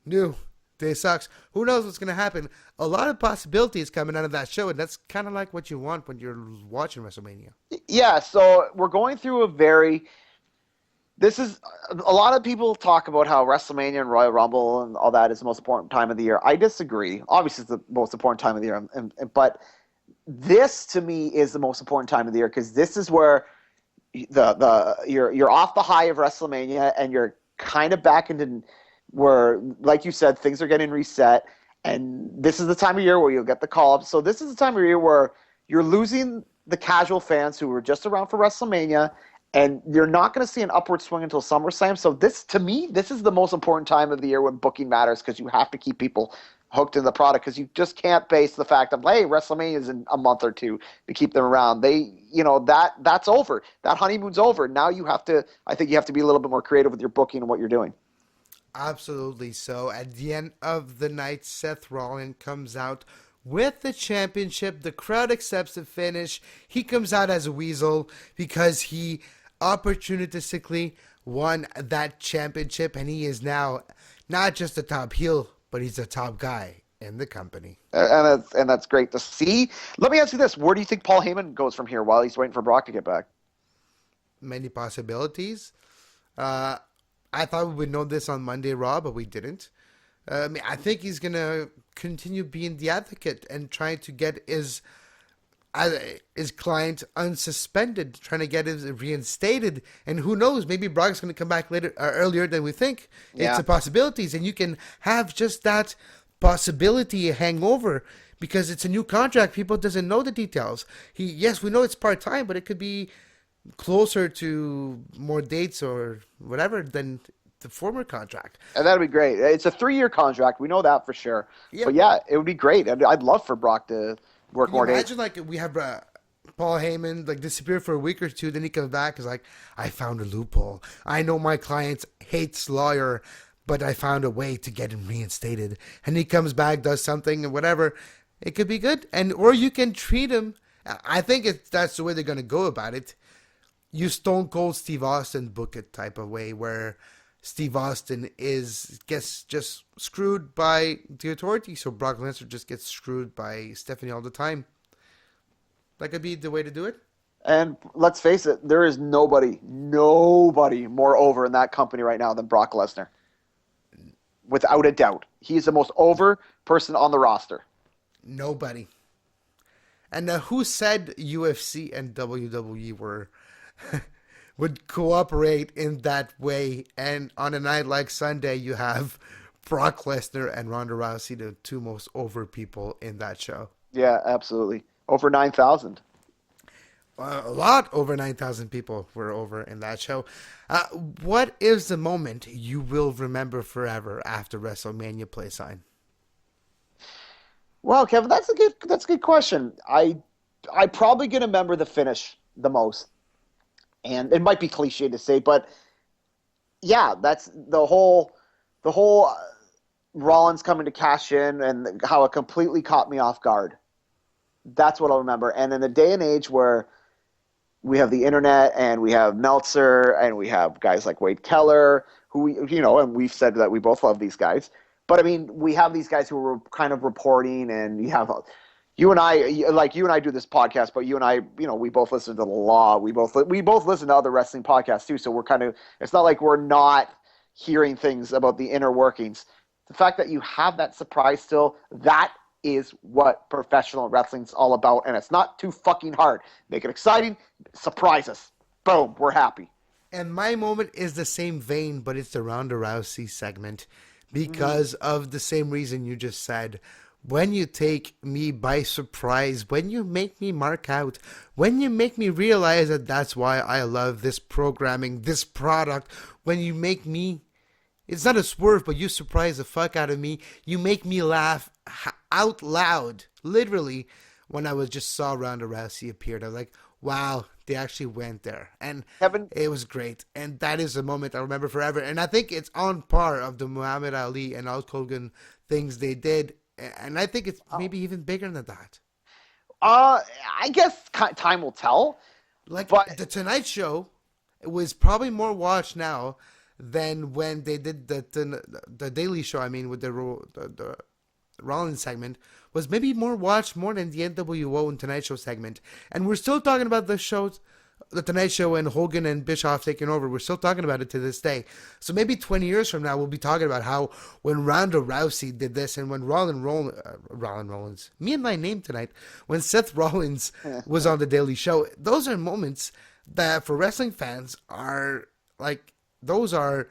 New Day Sucks. Who knows what's going to happen? A lot of possibilities coming out of that show, and that's kind of like what you want when you're watching WrestleMania. Yeah, so we're going through this is a lot of people talk about how WrestleMania and Royal Rumble and all that is the most important time of the year. I disagree. Obviously, it's the most important time of the year, but this to me is the most important time of the year because this is where you're off the high of WrestleMania and you're kind of back into where, like you said, things are getting reset, and this is the time of year where you'll get the call up. So this is the time of year where you're losing the casual fans who were just around for WrestleMania, and you're not going to see an upward swing until SummerSlam. So this, to me, this is the most important time of the year when booking matters because you have to keep people hooked in the product because you just can't base the fact of, hey, WrestleMania is in a month or two to keep them around. That's over. That honeymoon's over. Now I think you have to be a little bit more creative with your booking and what you're doing. Absolutely. So at the end of the night, Seth Rollins comes out with the championship. The crowd accepts the finish. He comes out as a weasel because he opportunistically won that championship, and he is now not just a top heel, but he's a top guy in the company. And that's great to see. Let me ask you this. Where do you think Paul Heyman goes from here while he's waiting for Brock to get back? Many possibilities. I thought we would know this on Monday, Raw, but we didn't. I think he's going to continue being the advocate and trying to get his client unsuspended, trying to get his reinstated. And who knows, maybe Brock's going to come back earlier than we think. Yeah. It's a possibilities, and you can have just that possibility hang over because it's a new contract. People doesn't know the details. Yes, we know it's part-time, but it could be closer to more dates or whatever than the former contract. And that'd be great. It's a 3-year contract. We know that for sure. Yeah. But yeah, it would be great. I'd love for Brock to work more days. Imagine like we have Paul Heyman like disappear for a week or two, then he comes back. Is like, I found a loophole. I know my client hates lawyer, but I found a way to get him reinstated. And he comes back, does something and whatever. It could be good, or you can treat him. I think that's the way they're gonna go about it. You Stone Cold Steve Austin book it type of way where Steve Austin gets just screwed by the authorities, so Brock Lesnar just gets screwed by Stephanie all the time. That could be the way to do it. And let's face it, there is nobody more over in that company right now than Brock Lesnar. Without a doubt. He's the most over person on the roster. Nobody. And who said UFC and WWE would cooperate in that way? And on a night like Sunday, you have Brock Lesnar and Ronda Rousey, the two most over people in that show. Yeah, absolutely. Over 9,000. A lot over 9,000 people were over in that show. What is the moment you will remember forever after WrestleMania plays on? Well, Kevin, that's a good question. I probably gonna remember the finish the most, and it might be cliche to say, but yeah, that's the whole Rollins coming to cash in and how it completely caught me off guard. That's what I'll remember. And in a day and age where we have the internet and we have Meltzer and we have guys like Wade Keller, and we've said that we both love these guys. But I mean, we have these guys who are kind of reporting, and you and I do this podcast, but you and I, we both listen to the Law. We both listen to other wrestling podcasts too. So it's not like we're not hearing things about the inner workings. The fact that you have that surprise still, that is what professional wrestling's all about, and it's not too fucking hard. Make it exciting, surprise us. Boom, we're happy. And my moment is the same vein, but it's the Ronda Rousey segment because of the same reason you just said. When you take me by surprise, when you make me mark out, when you make me realize that that's why I love this programming, this product, when you make me, it's not a swerve, but you surprise the fuck out of me. You make me laugh out loud, literally, when I just saw Ronda Rousey appeared. I was like, wow, they actually went there. And Kevin, it was great. And that is a moment I remember forever. And I think it's on par of the Muhammad Ali and Hulk Hogan things they did. And I think it's maybe even bigger than that. I guess time will tell. But the Tonight Show was probably more watched now than when they did the Daily Show. I mean, with the Rollins segment was maybe more watched more than the NWO and Tonight Show segment. And we're still talking about the shows, the Tonight Show and Hogan and Bischoff taking over. We're still talking about it to this day. So maybe 20 years from now, we'll be talking about how when Ronda Rousey did this and when Rollins, me and my name tonight, when Seth Rollins was on the Daily Show, those are moments that for wrestling fans are like, those are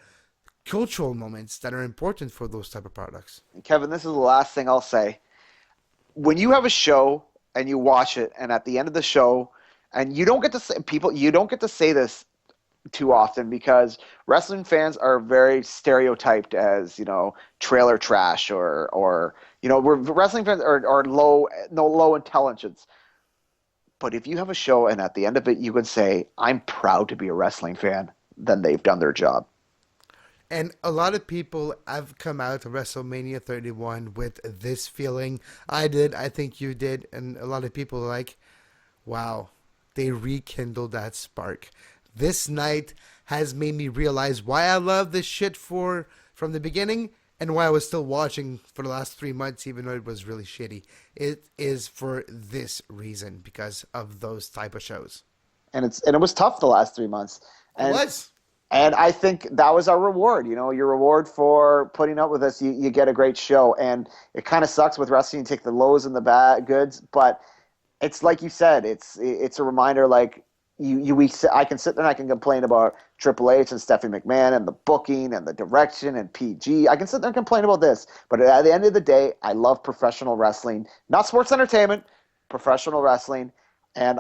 cultural moments that are important for those type of products. Kevin, this is the last thing I'll say. When you have a show and you watch it, and at the end of the show, and you don't get to say this too often because wrestling fans are very stereotyped as, trailer trash or wrestling fans are low intelligence. But if you have a show and at the end of it you can say, I'm proud to be a wrestling fan, then they've done their job. And a lot of people have come out of WrestleMania 31 with this feeling. I did. I think you did. And a lot of people are like, wow, they rekindled that spark. This night has made me realize why I love this shit from the beginning and why I was still watching for the last 3 months, even though it was really shitty. It is for this reason, because of those type of shows. And it was tough the last 3 months. It was. And I think that was our reward. Your reward for putting up with us, you get a great show. And it kind of sucks with wrestling. You take the lows and the bad goods. But it's like you said, it's a reminder like I can sit there and I can complain about Triple H and Stephanie McMahon and the booking and the direction and PG. I can sit there and complain about this. But at the end of the day, I love professional wrestling. Not sports entertainment, professional wrestling. And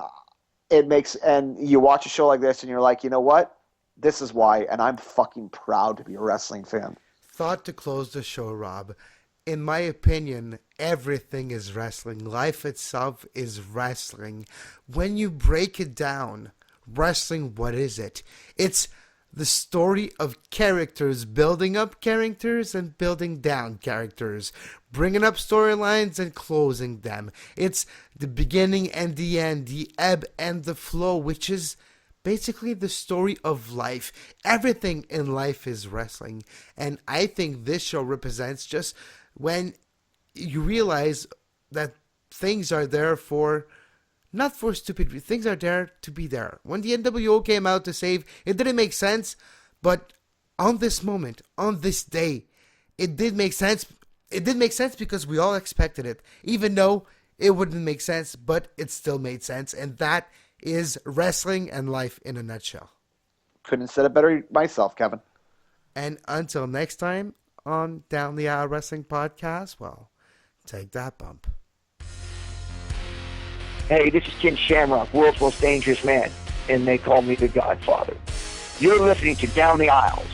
you watch a show like this and you're like, you know what? This is why, and I'm fucking proud to be a wrestling fan. Thought to close the show, Rob. In my opinion, everything is wrestling. Life itself is wrestling. When you break it down, wrestling, what is it? It's the story of characters, building up characters and building down characters, bringing up storylines and closing them. It's the beginning and the end, the ebb and the flow, which is basically the story of life. Everything in life is wrestling. And I think this show represents just when you realize that things are there for, not for stupid, things are there to be there. When the NWO came out to save, it didn't make sense, but on this moment, on this day, it did make sense. It did make sense because we all expected it, even though it wouldn't make sense, but it still made sense. And that is wrestling and life in a nutshell. Couldn't have said it better myself, Kevin. And until next time on Down the Aisle Wrestling Podcast, well, take that bump. Hey, this is Ken Shamrock, world's most dangerous man, and they call me the Godfather. You're listening to Down the Aisles.